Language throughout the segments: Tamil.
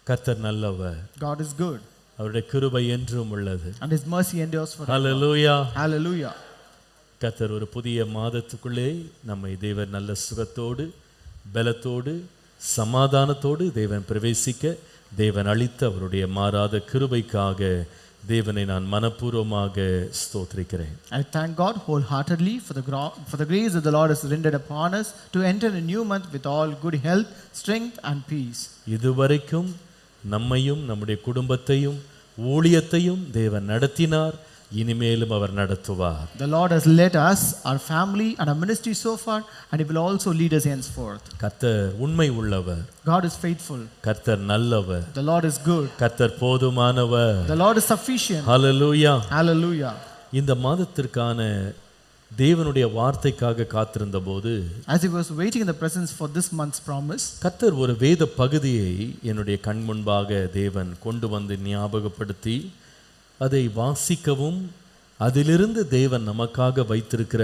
கர்த்தர் நல்லவர். God is good. அவருடைய கிருபை என்றும் உள்ளது. And his mercy endures forever. Hallelujah. Hallelujah. கர்த்தர் ஒரு புதிய மாதத்துக்குள்ளே நம்மை தேவன் நல்ல சுகத்தோடு பலத்தோடு சமாதானத்தோடு தேவன் பிரவேசிக்க தேவன் அளித்த அவருடைய மாறாத கிருபைக்காக தேவனை நான் மனப்பூர்வமாக ஸ்தோத்திரிக்கிறேன். I thank God wholeheartedly for the grace that the Lord has rendered upon us to enter a new month with all good health, strength and peace. இதுவரைக்கும் நம்மையும் நம்முடைய குடும்பத்தையும் ஊழியத்தையும் தேவன் நடத்தினார், இனிமேலும் அவர் நடத்துவார். The Lord has led us, our family and our ministry so far, and he will also lead us henceforth. கர்த்தர் உண்மை உள்ளவர். God is faithful. கர்த்தர் நல்லவர். The Lord is good. கர்த்தர் போதுமானவர். The Lord is sufficient. Hallelujah. Hallelujah. இந்த மாதத்திற்கான தேவனுடைய வார்த்தைக்காக காத்திருந்த போது, as he was waiting in the presence for this month's promise, கர்த்தர் ஒரு வேத பகுதியை என்னுடைய கண் முன்பாக தேவன் கொண்டு வந்து ஞாபகப்படுத்தி அதை வாசிக்கவும் அதிலிருந்து தேவன் நமக்காக வைத்திருக்கிற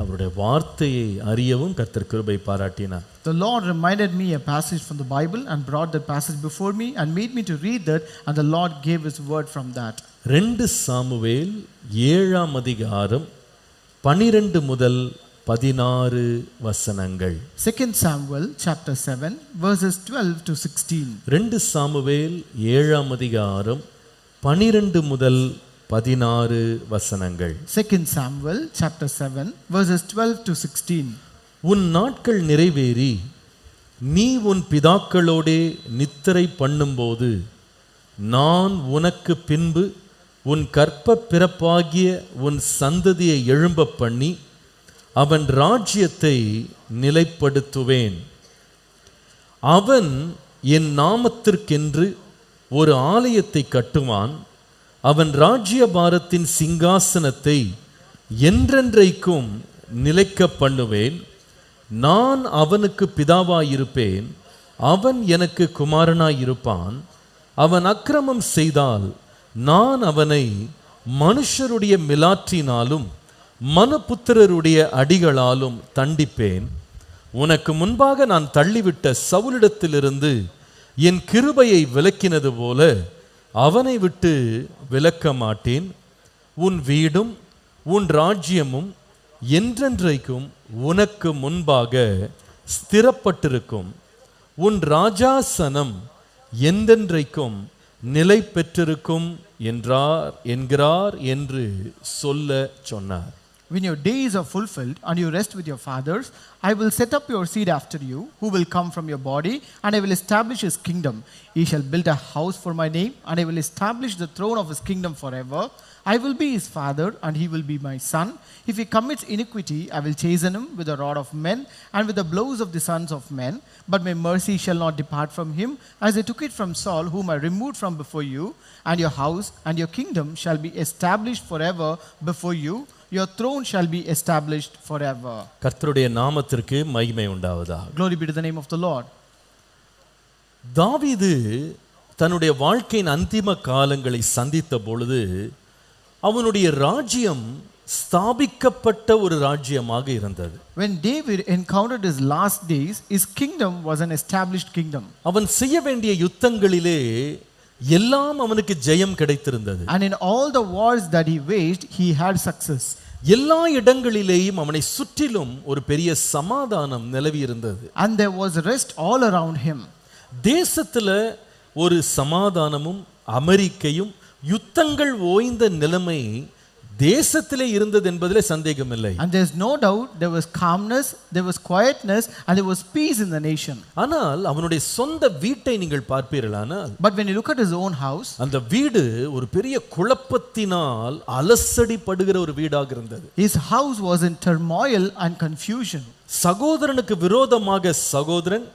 அவருடைய வார்த்தையை அறியவும் கர்த்தர் கிருபை பாராட்டினார். The Lord reminded me a passage from the Bible and brought that passage before me and made me to read that, and the Lord gave his word from that. 2 Samuel 7ஆம் அதிகாரம் 12 முதல் 16 வசனங்கள். 2 Samuel chapter 7 verses 12 to 16. 2 Samuel 7ஆம் அதிகாரம் 12 முதல் 16 வசனங்கள். 2 Samuel chapter 7 verses 12 to 16. உன் நாட்கள் நிறைவேறி நீ உன் பிதாக்களோடே நித்திரை பண்ணும்போது நான் உனக்கு பின்பு உன் கற்ப பிறப்பாகிய உன் சந்ததியை எழும்ப பண்ணி அவன் ராஜ்யத்தை நிலைப்படுத்துவேன். அவன் என் நாமத்திற்கென்று ஒரு ஆலயத்தை கட்டுவான். அவன் ராஜ்யபாரத்தின் சிங்காசனத்தை என்றென்றைக்கும் நிலைக்க பண்ணுவேன். நான் அவனுக்கு பிதாவாயிருப்பேன், அவன் எனக்கு குமாரனாயிருப்பான். அவன் அக்கிரமம் செய்தால் நான் அவனை மனுஷருடைய மிலாற்றினாலும் மனுபுத்திரருடைய அடிகளாலும் தண்டிப்பேன். உனக்கு முன்பாக நான் தள்ளிவிட்ட சவுலிடத்திலிருந்து என் கிருபையை விலக்கினது போல அவனை விட்டு விலக்க மாட்டேன். உன் வீடும் உன் ராஜ்யமும் என்றென்றைக்கும் உனக்கு முன்பாக ஸ்திரப்பட்டிருக்கும். உன் ராஜாசனம் என்றென்றைக்கும் நிலை பெற்றிருக்கும் என்கிறார் என்று சொல்ல சொன்னார். When your days are fulfilled and you rest with your fathers, I will set up your seed after you, who will come from your body, and I will establish his kingdom. He shall build a house for my name, and I will establish the throne of his kingdom forever. I will be his father, and he will be my son. If he commits iniquity, I will chasten him with the rod of men and with the blows of the sons of men. But my mercy shall not depart from him, as I took it from Saul, whom I removed from before you. And your house and your kingdom shall be established forever before you. Your throne shall be established forever. கர்த்தருடைய நாமத்திற்கு மகிமை உண்டாவதாக. Glory be to the name of the Lord. தாவீது தன்னுடைய வாழ்க்கையின் அந்திம காலங்களை சந்தித்த பொழுது அவனுடைய ராஜ்யம் ஸ்தாபிக்கப்பட்ட ஒரு ராஜ்யமாக இருந்தது. When David encountered his last days, his kingdom was an established kingdom. அவன் செய்ய வேண்டிய யுத்தங்களிலே எல்லாம் அவனுக்கு ஜெயம் கிடைத்திருந்தது. And in all the wars that he waged, he had success. எல்லா இடங்களிலேயும் அவனை சுற்றிலும் ஒரு பெரிய சமாதானம் நிலவி இருந்தது. And there was rest all around him. தேசத்துல ஒரு சமாதானமும் அமெரிக்கையும் யுத்தங்கள் ஓய்ந்த நிலைமை தேசத்திலே இருந்தது என்பதிலே சந்தேகமில்லை. And there is no doubt there was calmness, there was quietness, and there was peace in the nation. ஆனால் அவனுடைய சொந்த வீட்டை நீங்கள் பார்ப்பீர்களானால், but when you look at his own house, அந்த வீடு ஒரு பெரிய குழப்பத்தினால் அலசடிப்படுகிற ஒரு வீடாக இருந்தது. His house was in turmoil and confusion. சகோதரனுக்கு விரோதமாக சகோதரன்,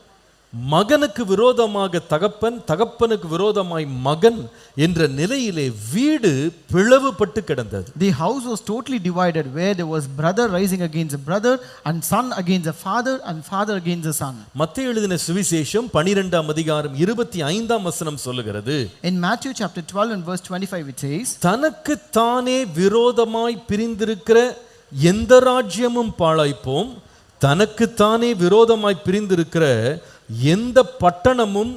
மகனுக்கு விரோதமாக தகப்பன், தகப்பனுக்கு விரோதமாய் மகன் என்ற நிலையிலே வீடு பிளவுபட்டு கிடந்தது. The house was totally divided, where there was brother rising against a brother and son against a father and father against a son. மத்தேயு எழுதின சுவிசேஷம் 12ஆம் அதிகாரம் 25ஆம் வசனம் சொல்லுகிறது. In Matthew chapter 12 and verse 25 it says, தனக்கு தானே விரோதமாய் பிரிந்திருக்கிற எந்த ராஜ்யமும் பாழாய்ப்போம், தனக்கு தானே விரோதமாய் பிரிந்திருக்கிற எந்த பட்டணமும்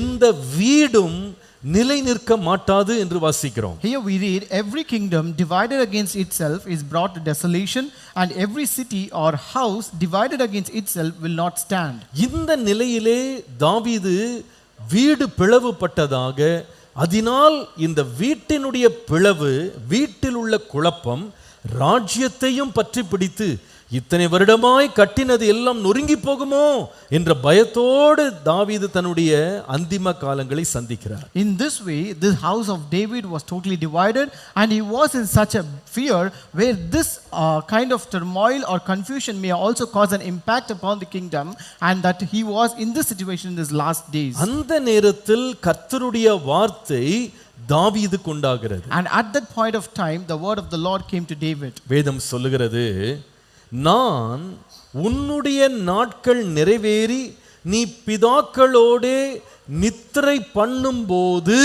எந்த வீடும் நிலை நிற்க மாட்டாது என்று வாசிக்கிறோம். Here we read, every kingdom divided against itself is brought to desolation, and every city or house divided against itself will not stand. இந்த நிலையிலே தாவீது வீடு பிளவுபட்டதாக, அதனால் இந்த வீட்டினுடைய பிளவு, வீட்டில் உள்ள குழப்பம் ராஜ்யத்தையும் பற்றி பிடித்து இத்தனை வருடமாய் கட்டினது எல்லாம் நொறுங்கி போகுமோ என்ற பயத்தோடு தாவீது தன்னுடைய அந்திம காலங்களை சந்திக்கிறார். In this way, this house of David was totally divided, and he was in such a fear where this kind of turmoil or confusion may also cause an impact upon the kingdom, and that he was in this situation in his last days. அந்த நேரத்தில் கர்த்தருடைய வார்த்தை தாவீதுக்கு உண்டாகிறது. And at that point of time, the word of the Lord came to David. வேதம் சொல்லுகிறது, நான் உன்னுடைய நாட்கள் நிறைவேறி நீ பிதாக்களோடே நித்திரை பண்ணும்போது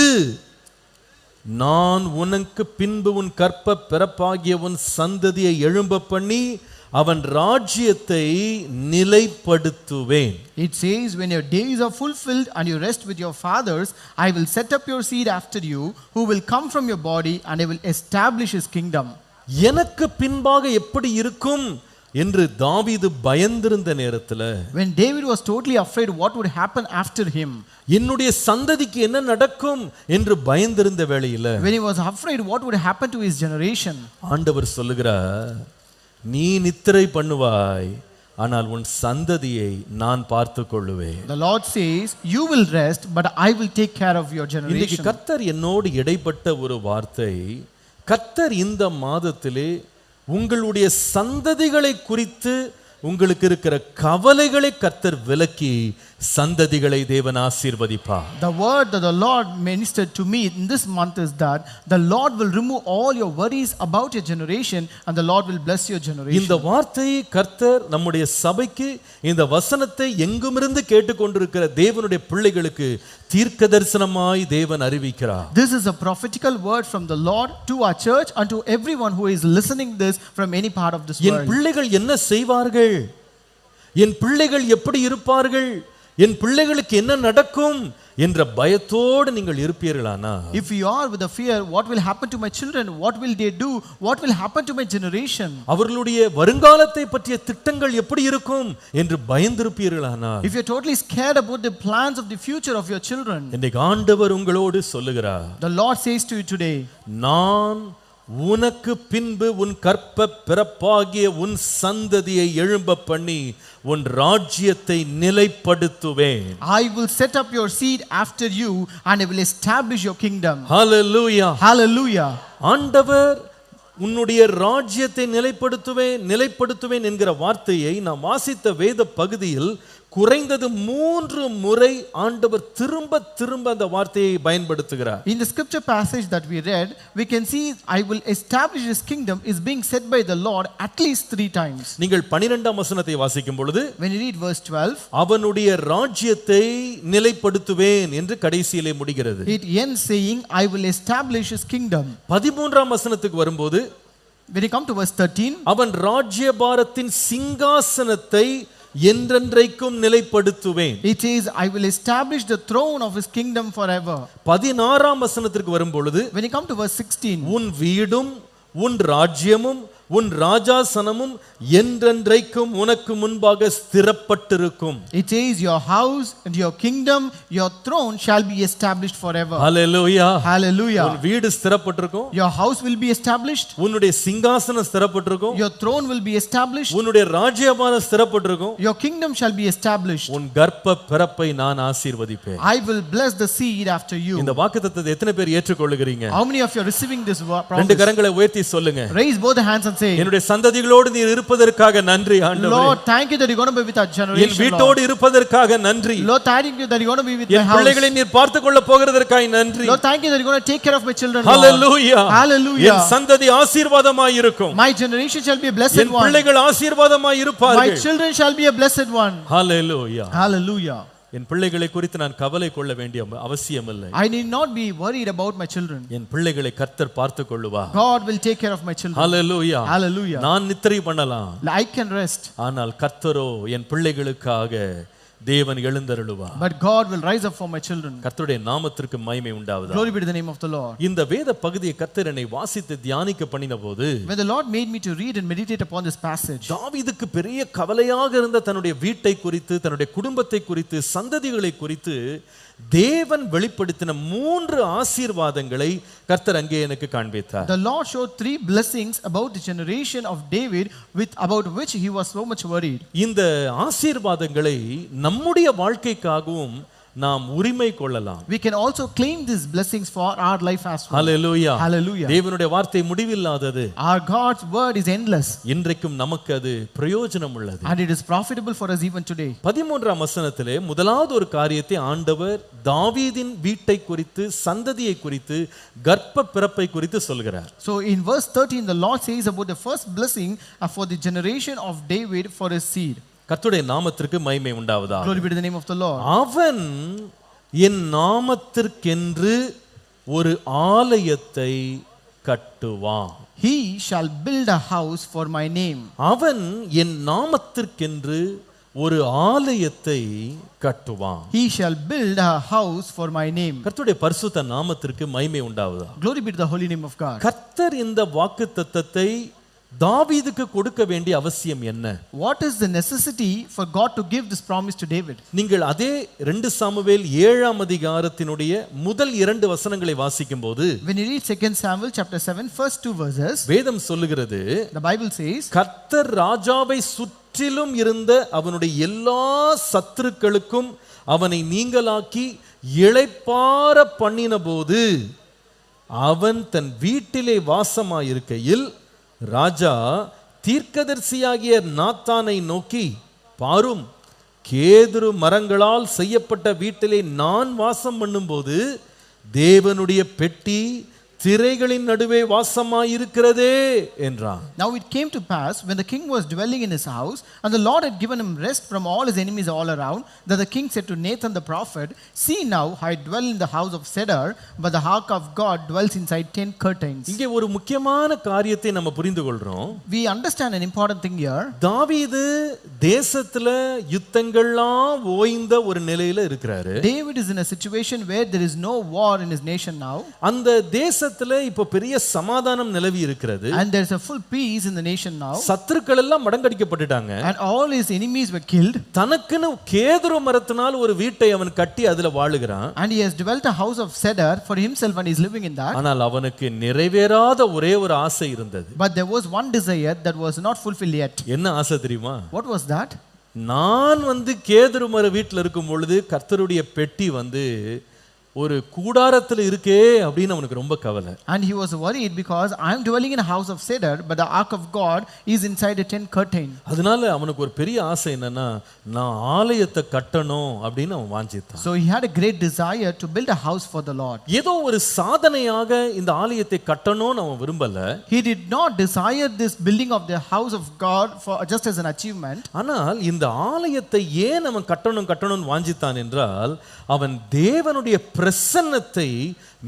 நான் உனக்கு பின்பு உன் கற்ப பிறப்பாகிய உன் சந்ததியை எழும்ப பண்ணி அவன் ராஜ்யத்தை நிலைப்படுத்துவேன். It says, when your days are fulfilled and you rest with your fathers, I will set up your seed after you, who will come from your body, and I will establish his kingdom. எனக்கு பின்பாக எப்படி இருக்கும் என்று தாவீது பயந்திருந்த நேரத்தில், when David was totally afraid what would happen after him, என்னுடைய சந்ததிக்கு என்ன நடக்கும் என்று பயந்திருந்த வேளையில், when he was afraid what would happen to his generation, ஆண்டவர் சொல்லுகிறார், நீ நித்திரை பண்ணுவாய், ஆனால் உன் சந்ததியை நான் பார்த்துக் கொள்ளுவேன். the Lord says, you will rest, but I will take care of your இன்னைக்கு generation. கர்த்தர் என்னோடு இடைப்பட்ட ஒரு வார்த்தை, கர்த்தர் இந்த மாதத்திலே உங்களுடைய சந்ததிகளை குறித்து உங்களுக்கு இருக்கிற கவலைகளை கர்த்தர் விலக்கி சந்ததிகளை தேவன் ஆசீர்வதிப்பார். The word that the Lord ministered to me in this month is that the Lord will remove all your worries about your generation, and the Lord will bless your generation. இந்த வார்த்தையை கர்த்தர் நம்முடைய சபைக்கு, இந்த வசனத்தை எங்குமிருந்து கேட்டுக்கொண்டிருக்கிற தேவனுடைய பிள்ளைகளுக்கு தீர்க்க தரிசனமாய் தேவன் அறிவிக்கிறார். This is a prophetical word from the Lord to our church and to everyone who is listening this from any part of this N world. பிள்ளைகள் என்ன செய்வார்கள், என் பிள்ளைகள் எப்படி இருப்பார்கள், என் பிள்ளைகளுக்கு என்ன நடக்கும் என்ற பயத்தோடு நீங்கள் இருப்பீர்களானா, if you are with a fear, what will happen to my children, what will they do, what will happen to my generation, அவர்களுடைய வருங்காலத்தை பற்றிய திட்டங்கள் எப்படி இருக்கும் என்று பயந்திருப்பீர்களானா, if you're totally scared about the plans of the future of your children, இன்றைக்கு ஆண்டவர் உங்களோடு சொல்லுகிறார், the Lord says to you today, நான் உனக்கு பின்பு உன் கற்ப பிறப்பாகிய உன் சந்ததியை எழும்ப பண்ணி உன் ராஜ்யத்தை நிலைப்படுத்துவேன். I will set up your seed after you, and I will establish your kingdom. Hallelujah. Hallelujah. ஆண்டவர் உன்னுடைய ராஜ்யத்தை நிலைப்படுத்துவேன் என்கிற வார்த்தையை நாம் வாசித்த வேத பகுதியில் குறைந்தது 3 முறை ஆண்டவர் திரும்ப அந்த வார்த்தையை பயன்படுத்துகிறார். In the scripture passage that we read, we can see I will establish his kingdom is being said by the Lord at least 3 times. நீங்கள் 12ஆம் வசனத்தை வாசிக்கும் பொழுது, When you read verse 12, அவனுடைய ராஜ்யத்தை நிலைப்படுத்துவேன் என்று கடைசியிலே முடிகிறது. it ends saying I will establish his kingdom. 13ஆம் வசனத்துக்கு வரும்போது, When you come to verse 13, அவன் ராஜ்யபாரத்தின் சிங்காசனத்தை என்றென்றைக்கும் நிலைப்படுத்துவேன். it says I will establish the throne of his kingdom forever. 16ஆம் வசனத்திற்கு வரும் பொழுது, When you come to verse 16, உன் வீடும் உன் ராஜ்யமும் உன் ராஜாசனமும் என்றென்றைக்கும் உனக்கு முன்பாக ஸ்திரப்பட்டிருக்கும். it says your house and your kingdom, your throne shall be established forever. Hallelujah. Hallelujah. உன் வீடு ஸ்திரப்பட்டிருக்கும், Your house will be established, உன்னுடைய சிங்காசனம் ஸ்திரப்பட்டிருக்கும், your throne will be established, உன்னுடைய ராஜ்யபாரம் ஸ்திரப்பட்டிருக்கும், your kingdom shall be established. உன் கர்ப்ப பிறப்பை நான் ஆசீர்வதிப்பேன். I will bless the seed after you. இந்த வாக்குத்தத்தத்தை எத்தனை பேர் ஏற்றுக்கொள்ளுகிறீங்க? How many of you are receiving this ரெண்டு promise? கரங்களை உயர்த்தி சொல்லுங்க, Raise both the hands and say, என்னுடைய சந்ததிகளோடு நீர் இருப்பதற்காக நன்றி ஆண்டவரே. Lord, thank you that you're going to be with our N generation. வீட்டோடு இருப்பதற்காக நன்றி. Lord, thank you that you're going to be with my N house. பிள்ளைகளை நீர் பார்த்துக் கொள்ள போகிறதற்காக நன்றி. Lord, thank you that you're going to take care of my children. Lord. Hallelujah. Hallelujah. என் சந்ததி ஆசீர்வாதமாய் இருக்கும். My generation shall be a blessed N one. பிள்ளைகள் ஆசீர்வாதமாய் My இருப்பார்கள். children shall be a blessed one. Hallelujah. Hallelujah. என் பிள்ளைகளை குறித்து நான் கவலை கொள்ள வேண்டிய அவசியம் இல்லை. I need not be worried about my children. என் பிள்ளைகளை கர்த்தர் பார்த்துக் கொள்ளுவார். God will take care of my children. Hallelujah. Hallelujah. நான் நித்திரை பண்ணலாம், I can rest. ஆனால் கர்த்தரோ என் பிள்ளைகளுக்காக தேவன் எழுந்தருளுவார். But God will rise up for my children. கர்த்தருடைய நாமத்திற்கு மகிமை உண்டாவதாக. Glory be to the name of the Lord. இந்த வேத பகுதியை கர்த்தர் என்னை வாசித்து தியானிக்க பண்ணினபோது, When the Lord made me to read and meditate upon this passage, தாவீதுக்கு பெரிய கவலையாக இருந்த தன்னுடைய வீட்டை குறித்து, தன்னுடைய குடும்பத்தை குறித்து, சந்ததிகளை குறித்து தேவன் வெளிப்படுத்தின 3 ஆசீர்வாதங்களை கர்த்தர் அங்கே எனக்கு காண்பித்தார். the Lord showed 3 blessings about the generation of David about which he was so much worried. இந்த ஆசீர்வாதங்களை நம்முடைய வாழ்க்கைக்காகவும் நாம் உரிமை கொள்ளலாம். We can also claim these blessings for our life as well. Hallelujah. Hallelujah. தேவனுடைய வார்த்தை முடிவில்லாதது. Our God's word is endless. இன்றைக்கும் நமக்கு அது பிரயோஜனம் உள்ளது. And it is profitable for us even today. 13ஆம் வசனத்திலே முதலாவது ஒரு காரியத்தை ஆண்டவர் தாவீதின் வீட்டை குறித்து, சந்ததியை குறித்து, கர்ப்ப பிறப்பை குறித்து சொல்கிறார். So in verse 13 the Lord says about the first blessing for the generation of David for his seed. கர்த்தருடைய நாமத்திற்கு மகிமை உண்டாவதாக. Glory be to the name of the Lord. அவன் என் நாமத்திற்கென்று ஒரு ஆலயத்தை கட்டுவான். He shall build a house for my name. அவன் என் நாமத்திற்கென்று ஒரு ஆலயத்தை கட்டுவான். He shall build a house for my name. கர்த்தருடைய பரிசுத்த நாமத்திற்கு மகிமை உண்டாவதாக. Glory be to the holy name of God. கர்த்தர் இந்த வாக்குத்தத்தத்தை தாவீதுக்கு கொடுக்க வேண்டிய அவசியம் என்ன? What is the necessity for God to give this promise to David? நீங்கள் அதே 2 சாமுவேல் 7ஆம் அதிகாரத்தினுடைய முதல் 2 வசனங்களை வாசிக்கும்போது, When you read 2 Samuel chapter 7 first 2 verses, வேதம் சொல்லுகிறது, the Bible says, கர்த்தர் ராஜாவை சுற்றிலும் இருந்த அவனுடைய எல்லா சத்துருக்களுக்கும் அவனை நீங்களாக்கி இளைப்பாற பண்ணினபோது அவன் தன் வீட்டிலே வாசமாயிருக்கையில் ராஜா தீர்க்கதரிசியாகிய நாத்தானை நோக்கி, பாரும், கேதுரு மரங்களால் செய்யப்பட்ட வீட்டிலே நான் வாசம் பண்ணும்போது தேவனுடைய பெட்டி திரைகளின் நடுவே வாசமாயிருக்கிறதே என்றான். Now it came to pass when the king was dwelling in his house and the Lord had given him rest from all his enemies all around, that the king said to Nathan the prophet, see now I dwell in the house of cedar, but the ark of God dwells inside 10 curtains. இங்கே ஒரு முக்கியமான காரியத்தை நம்ம புரிந்து கொள்றோம். We understand an important thing here. தாவீது தேசத்துல யுத்தங்கள்லாம் ஓய்ந்த ஒரு நிலையில இருக்கிறாரு. David is in a situation where there is no war in his nation now. அந்த தேசத்துல இப்போ பெரிய சமாதானம் நிலவி இருக்கிறது. And there is a full peace in the nation now. சத்துருக்கள் எல்லாம் மடங்கடிக்கப்பட்டுட்டாங்க. And all his enemies were killed. தனக்குன்னு கேதுரு மரத்தினால் ஒரு வீட்டை அவன் கட்டி அதுல வாழுகிறான். And he has dwelt a house of cedar for himself and he is living in that. ஆனால் அவனுக்கு நிறைவேறாத ஒரே ஒரு ஆசை இருந்தது. But there was one desire that was not fulfilled yet. என்ன ஆசை தெரியுமா? What was that? நான் கேதுரு மர வீட்டில் இருக்கும் பொழுது கர்த்தருடைய பெட்டி ஒரு கூடாரத்தில் இருக்கே அப்படின்னு அவனுக்கு ரொம்ப கவலை. And he was worried because I am dwelling in a house of cedar, but the ark of God is inside a 10 curtain. அதனால அவனுக்கு ஒரு பெரிய ஆசை என்னன்னா, நான் ஆலயத்தை கட்டணும் அப்படின்னு அவன் வாஞ்சித்தான். So he had a great desire to build a house for the Lord. ஏதோ ஒரு சாதனையாக இந்த ஆலயத்தை கட்டணும்னு அவன் விரும்பல. He did not desire this building of the house of God for just as an achievement. ஆனால் இந்த ஆலயத்தை ஏன் அவன் கட்டணும்னு வாஞ்சித்தான் என்றால், அவன் தேவனுடைய பிரசன்னத்தை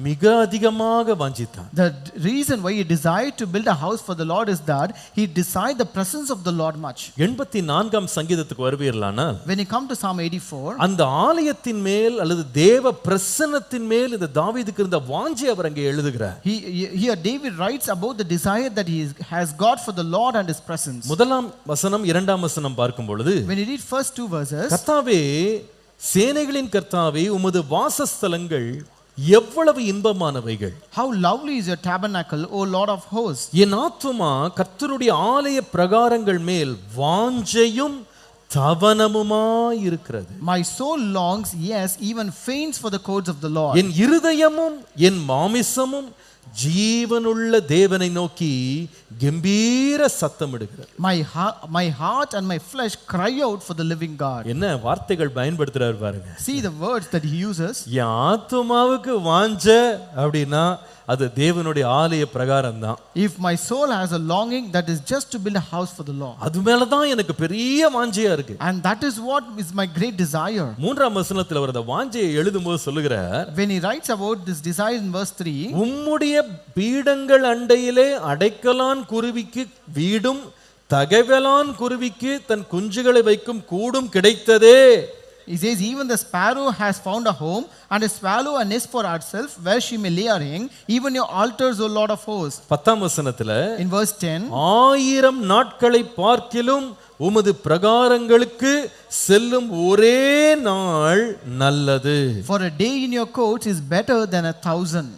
மிக அதிகமாக வாஞ்சித்தான். The reason why he desired to build a house for the Lord is that he desired the presence of the Lord much. 84ஆம் சங்கீதத்துக்கு வருவீர்களானால், When you come to Psalm 84, அந்த ஆலயத்தின் மேல் அல்லது தேவ பிரசன்னத்தின் மேல் இந்த தாவீதுக்கு இருந்த வாஞ்சை அவர் அங்கே எழுதுகிறார். here David writes about the desire that he has got for the Lord and his presence. முதலாம் வசனம் 2ஆம் வசனம் பார்க்கும் பொழுது, When you read first 2 verses, கர்த்தாவே, சேனைகளின் கர்த்தாவே, உமது வாசஸ்தலங்கள் எவ்வளவு இன்பமானவைகள். How lovely is your tabernacle, O Lord of hosts. என் ஆத்துமா கர்த்தருடைய ஆலய பிரகாரங்கள் மேல் வாஞ்சையும் தவனமுமாய் இருக்கிறது. My soul longs, yes, even faints for the courts of the Lord. என் இருதயமும் என் மாமிசமும் ஜீவனுள்ள தேவனை நோக்கி கம்பீர சத்தமிடுகிறது. My heart and my flesh cry out for the living God. என்ன வார்த்தைகள் பயன்படுத்துறாரு பாருங்க. See the words that he uses. என் ஆத்துமாவுக்கு வாஞ்ச அப்படின்னா அது தேவனுடைய ஆலய பிரகாரம் தான். If my soul has a longing, that is just to build a house for the Lord. அது மேல தான் எனக்கு பெரிய வாஞ்சையா இருக்கு. And that is what is my great desire. 3ஆம் வசனத்துல அவர் அந்த வாஞ்சையை எழுதும்போது சொல்லுகிறார், When he writes about this desire in verse 3, உம்முடைய பீடங்கள் அண்டையிலே அடைக்கலான் குருவிக்கு வீடும் தகைவலான் குருவிக்கு தன் குஞ்சுகளை வைக்கும் கூடும் கிடைத்ததே He says, even the sparrow has found a home, and a swallow a nest for herself, where she may lay her egg. Even your altars, O Lord of hosts. 10ஆம் வசனத்துல In verse 10, 1000 நாட்களை பார்க்கிலும் உமது பிரகாரங்களுக்கு செல்லும் ஒரே நாள் நல்லது. for a day in your courts is better than 1,000.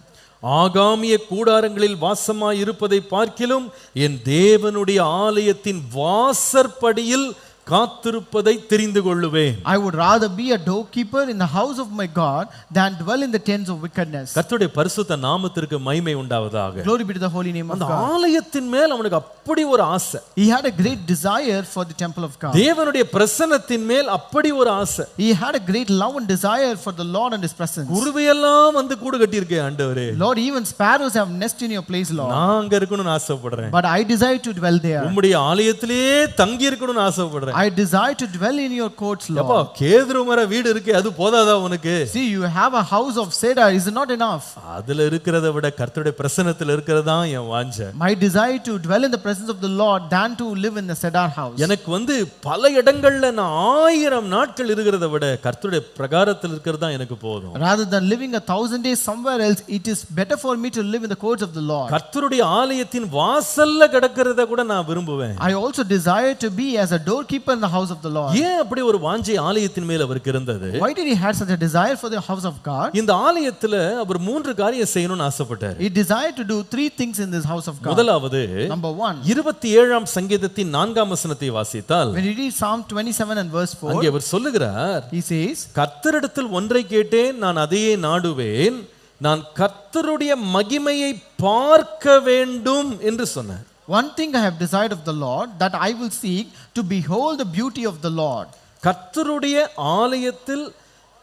ஆகாமிய கூடாரங்களில் வாசமாய் இருப்பதை பார்க்கிலும் என் தேவனுடைய ஆலயத்தின் வாசற்படியில் காத்திருப்பதை தெரிந்து கொள்ளுவேன். I would rather be a doorkeeper in the house of my God than dwell in the tents of wickedness. கர்த்தருடைய பரிசுத்த நாமத்திற்கு மகிமை உண்டாவதாக. Glory be to the holy name of அந்த God. ஆலயத்தின் மேல் அவனுக்கு அப்படி ஒரு ஆசை. He had a great desire for the temple of God. தேவனுடைய பிரசன்னத்தின் மேல் அப்படி ஒரு ஆசை. He had a great love and desire for the Lord and his presence. குருவியெல்லாம் வந்து கூடு கட்டி இருக்கே ஆண்டவரே. Lord, even sparrows have nest in your place, Lord. நான் அங்க இருக்கணும்னு ஆசைப்படுறேன். But I desire to dwell there. உம்முடைய ஆலயத்திலேயே தங்கி இருக்கணும்னு ஆசைப்படுறேன். I desire to dwell in your courts, அப்பா Lord. கேதுரு மர வீடு இருக்கே அது போதாதா உனக்கு? See, you have a house of cedar. Is it not enough? அதுல இருக்கிறத விட கர்த்தருடைய பிரசன்னத்துல இருக்கிறதா என் வாஞ்சை. My desire to dwell in the presence of the Lord than to live in the cedar house. எனக்கு வந்து பல இடங்கள்ல நான் 1000 நாட்கள் இருக்கிறத விட கர்த்தருடைய பிரகாரத்தில் இருக்கிறதா எனக்கு போதும். Rather than living 1,000 days somewhere else, it is better for me to live in the courts of the Lord. கர்த்தருடைய ஆலயத்தின் வாசல்ல கிடக்கிறத கூட நான் விரும்புவேன். I also desire to be as a doorkeeper in the house of the Lord. ஏன் அப்படி ஒரு வாஞ்சை ஆலயத்தின் மேல் அவருக்கு இருந்தது? Why did he have such a desire for the house of God? இந்த ஆலயத்துல அவர் 3 காரியம் செய்யணும்னு ஆசைப்பட்டார். He desired to do 3 things in this house of God. முதலாவது Number 1, 27ஆம் சங்கீதத்தின் 4ஆம் வசனத்தை வாசித்தால் when you read Psalm 27 and verse 4, அங்கே அவர் சொல்லுகிறார், he says, கர்த்தரிடத்தில் ஒன்றை கேட்டேன், நான் அதையே நாடுவேன், நான் கர்த்தருடைய மகிமையை பார்க்க வேண்டும் என்று சொன்னார். one thing I have desired of the Lord, that I will seek to behold the beauty of the Lord. கர்த்தருடைய ஆலயத்தில்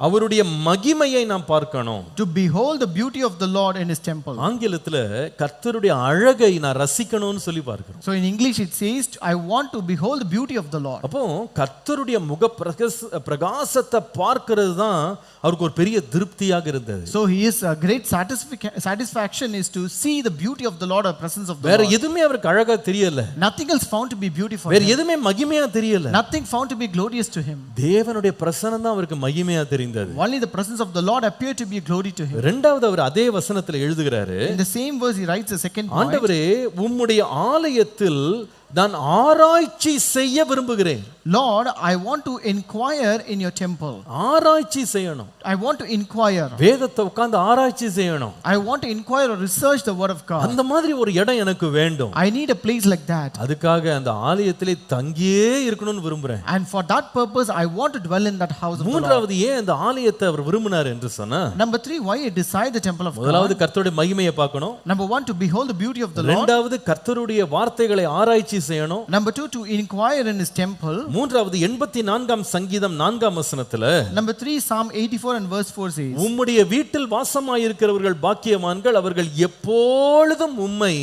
அவருடைய மகிமையை நாம் பார்க்கணும். To behold the beauty of the Lord in his temple. ஆங்கிலத்துல கர்த்தருடைய அழகை நான் ரசிக்கணும்னு சொல்லி பார்க்கிறோம். So in English it says, I want to behold the beauty of the Lord. அப்போ கர்த்தருடைய முக பிரகாசத்தை பார்க்கிறது தான் அவருக்கு ஒரு பெரிய திருப்தியாக இருந்தது. So he is a great satisfaction is to see the beauty of the Lord or presence of the வேற Lord. எதுவுமே அவருக்கு அழகா தெரியல. Nothing else found to be beautiful. வேற எதுவுமே மகிமையா தெரியல. Nothing found to be glorious to him. தேவனுடைய பிரசன்னம் தான் அவருக்கு மகிமையா தெரிந்தது. Only the presence of the Lord appeared to be a glory to him. இரண்டாவது அவர் அதே வசனத்துல எழுதுகிறாரு, In the same verse he writes the second point. ஆண்டவரே உம்முடைய ஆலயத்தில் நான் ஆராய்ச்சி செய்ய விரும்புகிறேன். Lord, I want to inquire in your temple. ஆராய்ச்சி செய்யணும். I want to inquire. வேதத்தை உட்கார்ந்து ஆராய்ச்சி செய்யணும். I want to inquire or research the word of God. அந்த மாதிரி ஒரு இடம் எனக்கு வேண்டும். I need a place like that. அதுக்காக அந்த ஆலயத்திலே தங்கியே இருக்கணும்னு விரும்புறேன். And for that purpose I want to dwell in that house of the Lord. மூன்றாவது ஏன் அந்த ஆலயத்தை அவர் விரும்பினார் என்று சொன்னா, Number 3, why he desired the temple of God. முதலாவது கர்த்தருடைய மகிமையை பார்க்கணும். Number 1, to behold the beauty of the Lord. இரண்டாவது கர்த்தருடைய வார்த்தைகளை ஆராய்ச்சி செய்யணும். Number 2, to inquire in his temple. மூன்றாவது 84ஆம் சங்கீதம் 4ஆம் வசனத்துல, Number 3, Psalm 84 and verse 4 says, உம்முடைய வீட்டில் வாசமாயிருக்கிறவர்கள் பாக்கியவான்கள், அவர்கள் எப்பொழுதும் உம்மை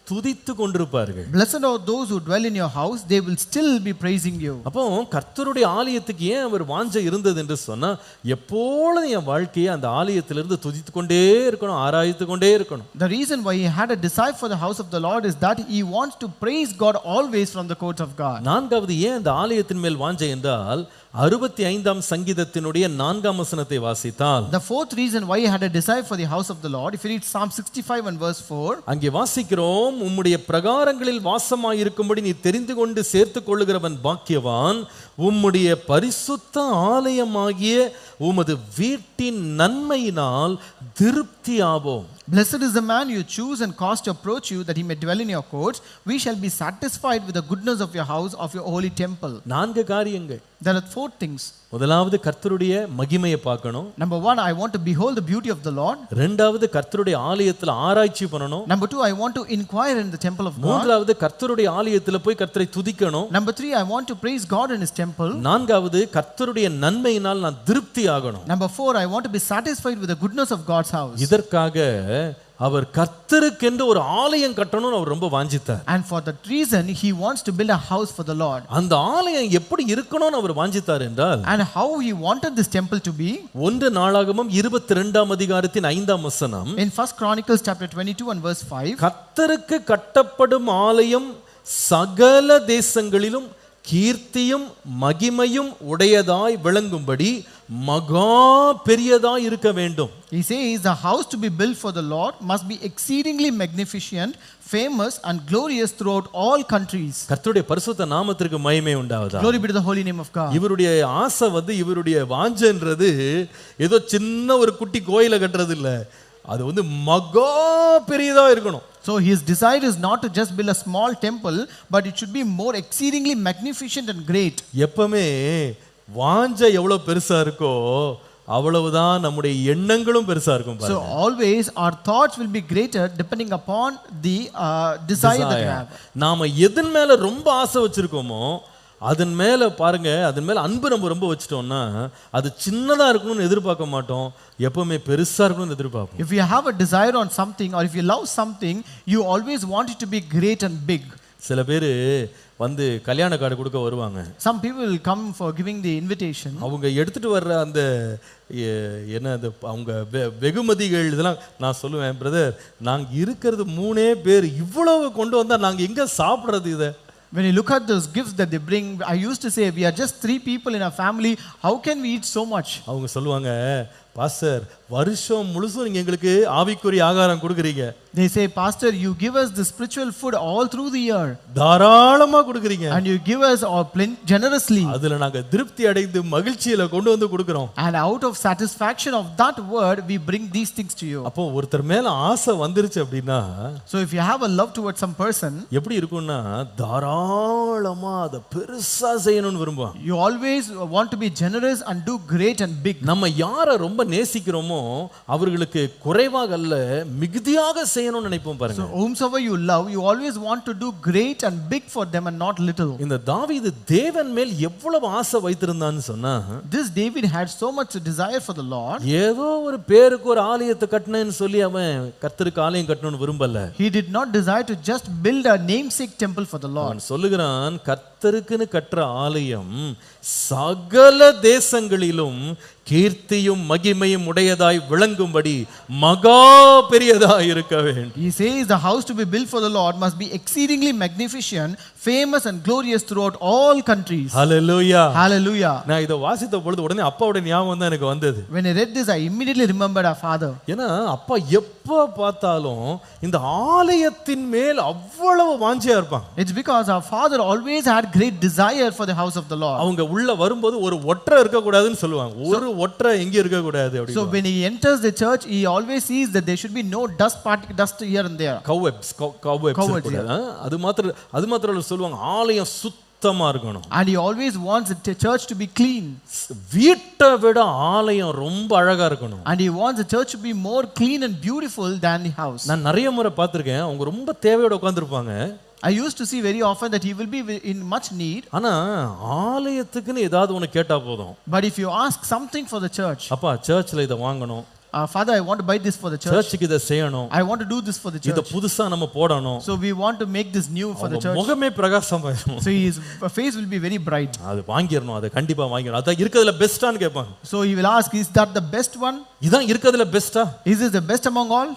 துதித்து கொண்டிருப்பார்கள். Blessed are those who dwell in your house, they will still be praising you. அப்போ கர்த்தருடைய ஆலயத்துக்கு ஏன் அவர் வாஞ்சை இருந்தது என்று சொன்னா, எப்பொழுதும் என் வாழ்க்கையை அந்த ஆலயத்திலிருந்து துதித்து கொண்டே இருக்கணும், ஆராய்த்து கொண்டே இருக்கணும். The reason why he had a desire for the house of the Lord is that he wants to praise God always from the courts of God. நான்காவது ஏன் அந்த ஆலயத்தின் மேல் வாஞ்சை என்றால், 65ஆம் சங்கீதத்தினுடைய 4ஆம் வசனத்தை வாசித்தால், The fourth reason why he had a desire for the house of the Lord, if you read Psalm 65 and verse 4, அங்கே வாசிக்கிறோம், உம்முடைய பிரகாரங்களில் வாசமாயிருக்கும்படி நீ தெரிந்து கொண்டு சேர்த்துக் கொள்ளுகிறவன் பாக்கியவான், உம்முடைய பரிசுத்த ஆலயமாகிய உமது வீட்டின் நன்மையினால் திருப்தியாவோம். Blessed is the man you choose and cause to approach you, that he may dwell in your courts. We shall be satisfied with the goodness of your house, of your holy temple. 4 காரியங்கள். There are 4 things. முதலாவது கர்த்தருடைய மகிமையை பார்க்கணும். Number 1, I want to behold the beauty of the Lord. இரண்டாவது கர்த்தருடைய ஆலயத்துல ஆராய்ச்சி பண்ணணும். Number 2, I want to inquire in the temple of God. மூன்றாவது கர்த்தருடைய ஆலயத்துல போய் கர்த்தரை துதிக்கணும். Number 3, I want to praise God in his temple. நான்காவது கர்த்தருடைய நன்மையினால் நான் திருப்தி ஆகணும். Number 4, I want to be satisfied with the goodness of God's house. இதற்காக அவர் கர்த்தருக்கென்று ஒரு ஆலயம் கட்டணும்னு அவர் ரொம்ப வாஞ்சித்தார். And for that reason he wants to build a house for the Lord. அந்த ஆலயம் எப்படி இருக்கணும்னு அவர் வாஞ்சித்தார் என்றால், And how he wanted this temple to be, 1 நாளாகமம் 22ஆம் அதிகாரத்தின் 5ஆம் வசனம், in 1 Chronicles chapter 22 and verse 5, கர்த்தருக்கு கட்டப்படும் ஆலயம் சகல தேசங்களிலும் கீர்த்தியும் மகிமையும் உடையதாய் விளங்கும்படி மகா பெரியதாய் இருக்க வேண்டும். He says the house to be built for the Lord must be exceedingly magnificent, famous and glorious throughout all countries. கர்த்தருடைய பரிசுத்த நாமத்திற்கு மகிமை உண்டாவதாக. Glory be to the holy name of God. இவருடைய ஆசை இவருடைய வாஞ்சைன்றது ஏதோ சின்ன ஒரு குட்டி கோயிலை கட்டுறது இல்ல, அது மகா பெரியதா இருக்கணும். So his desire is not to just build a small temple, but it should be more exceedingly magnificent and great. எப்பவுமே வாஞ்சை எவ்வளவு பெருசா இருக்கோ அவ்வளவுதான் நம்முடைய எண்ணங்களும் பெருசா இருக்கும். So always our thoughts will be greater depending upon the desire that we have. நாம எதன் மேல ரொம்ப ஆசை வச்சிருக்கோமோ அதன் மேல பாருங்க, அதன் மேல அன்பு நம்ம ரொம்ப வச்சிட்டோம்னா அது சின்னதா இருக்கணும்னு எதிர்பார்க்க மாட்டோம், எப்பவுமே பெருசா இருக்கணும்னு எதிர்பார்ப்போம். If you have a desire on something or if you love something, you always want it to be great and big. சில பேர் கல்யாண கார்டு கொடுக்க வருவாங்க. Some people will come for giving the invitation. அவங்க எடுத்துட்டு வர்ற அந்த அவங்க வெகுமதிகள் இதெல்லாம் நான் சொல்லுவேன், பிரதர் நாங்க இருக்கிறது 3 பேர், இவ்வளவு கொண்டு வந்தா நாங்க எங்க சாப்பிடுறது இதை? When you look at those gifts that they bring, I used to say we are just 3 people in our family, how can we eat so much? அவங்க சொல்லுவாங்க, பாஸ்டர் வருஷம் முழுசும் நீங்க எங்களுக்கு ஆவிக்குரிய ஆகாரம் கொடுக்குறீங்க. They say, Pastor, you give us the spiritual food all through the year. தாராளமா கொடுக்குறீங்க. And you give us generously. அதுல நாங்க திருப்தி அடைந்து மகிழ்ச்சியில கொண்டு கொடுக்கிறோம். And out of satisfaction of that word, we bring these things to you. அப்போ ஒருத்தர் மேல ஆசை வந்துருச்சு அப்படின்னா, so if you have a love towards some person, எப்படி இருக்கும்னா தாராளமா அத பெருசா செய்யணும்னு விரும்புவாங்க. You always want to be generous and do great and big. நம்ம யாரை ரொம்ப நேசிக்கிறோமோ அவர்களுக்கு குறைவாக அல்ல மிகுதியாக செய்யணும்னு நினைப்போம் பாருங்க. So whomsoever you love, you always want to do great and big for them and not little. இந்த தாவீது தேவன் மேல் எவ்வளவு ஆசை வைத்திருந்தான்னு சொன்னா, this David had so much desire for the Lord. ஏதோ ஒரு பேருக்கு ஒரு ஆலயத்தை கட்டணும்னு சொல்லி அவன் கர்த்தருக்கு ஆலயம் கட்டணும்னு விரும்பல. He did not desire to just build a namesake temple for the Lord. அவன் சொல்லுகிறான், கர்த்தருக்குன்னு கட்டுற ஆலயம் சகல தேசங்களிலும் கீர்த்தியும் மகிமையும் உடையதாய் விளங்கும்படி மகா பெரியதாய் இருக்க வேண்டும். He says the house to be built for the Lord must be exceedingly magnificent, famous and glorious throughout all countries. Hallelujah. Hallelujah. நான் இத வாசித்த பொழுது உடனே அப்பாவோட ஞாபகம் தான் எனக்கு வந்தது. When I read this, I immediately remembered our father. ஏன்னா அப்பா எப்ப பார்த்தாலும் இந்த ஆலயத்தின் மேல் அவ்வளவு வாஞ்சையா இருப்பாங்க. It's because our father always had great desire for the house of the Lord. அவங்க உள்ள வரும்போது ஒரு ஒற்றை இருக்க கூடாதுன்னு சொல்லுவாங்க. ஒரு ஒற்றை எங்க இருக்க கூடாது அப்படி. So when he enters the church, he always sees that there should be no dust here and there. cobwebs அது மாத்திரம் சொல்லுவாங்க, ஆலயம் சுத்தமா இருக்கணும். And he always wants the church to be clean. வீட்டை விட ஆலயம் ரொம்ப அழகா இருக்கணும். And he wants the church to be more clean and beautiful than the house. நான் நிறைய முறை பார்த்திருக்கேன், அவங்க ரொம்ப தேவையோட உட்கார்ந்திருப்பாங்க. I used to see very often that he will be in much need. ஆனா ஆலயத்துக்குன்னு ஏதாவது ஒன்னு கேட்டா போதும். But if you ask something for the church, அப்பா சர்ச்ல இத வாங்கணும், Father, I want to buy this for the church. சர்ச்சுக்கு இத செய்யணும். I want to do this for the church. இத புதுசா நம்ம போடணும். So we want to make this new for the church. முகமே பிரகாசமாயிரும். So his face will be very bright. அது வாங்கிரணும், அது கண்டிப்பா வாங்கிரணும். அத இருக்குதுல பெஸ்டான்னு கேட்பாங்க. So he will ask, is that the best one? இதான் இருக்குதுல பெஸ்டா? Is this the best among all?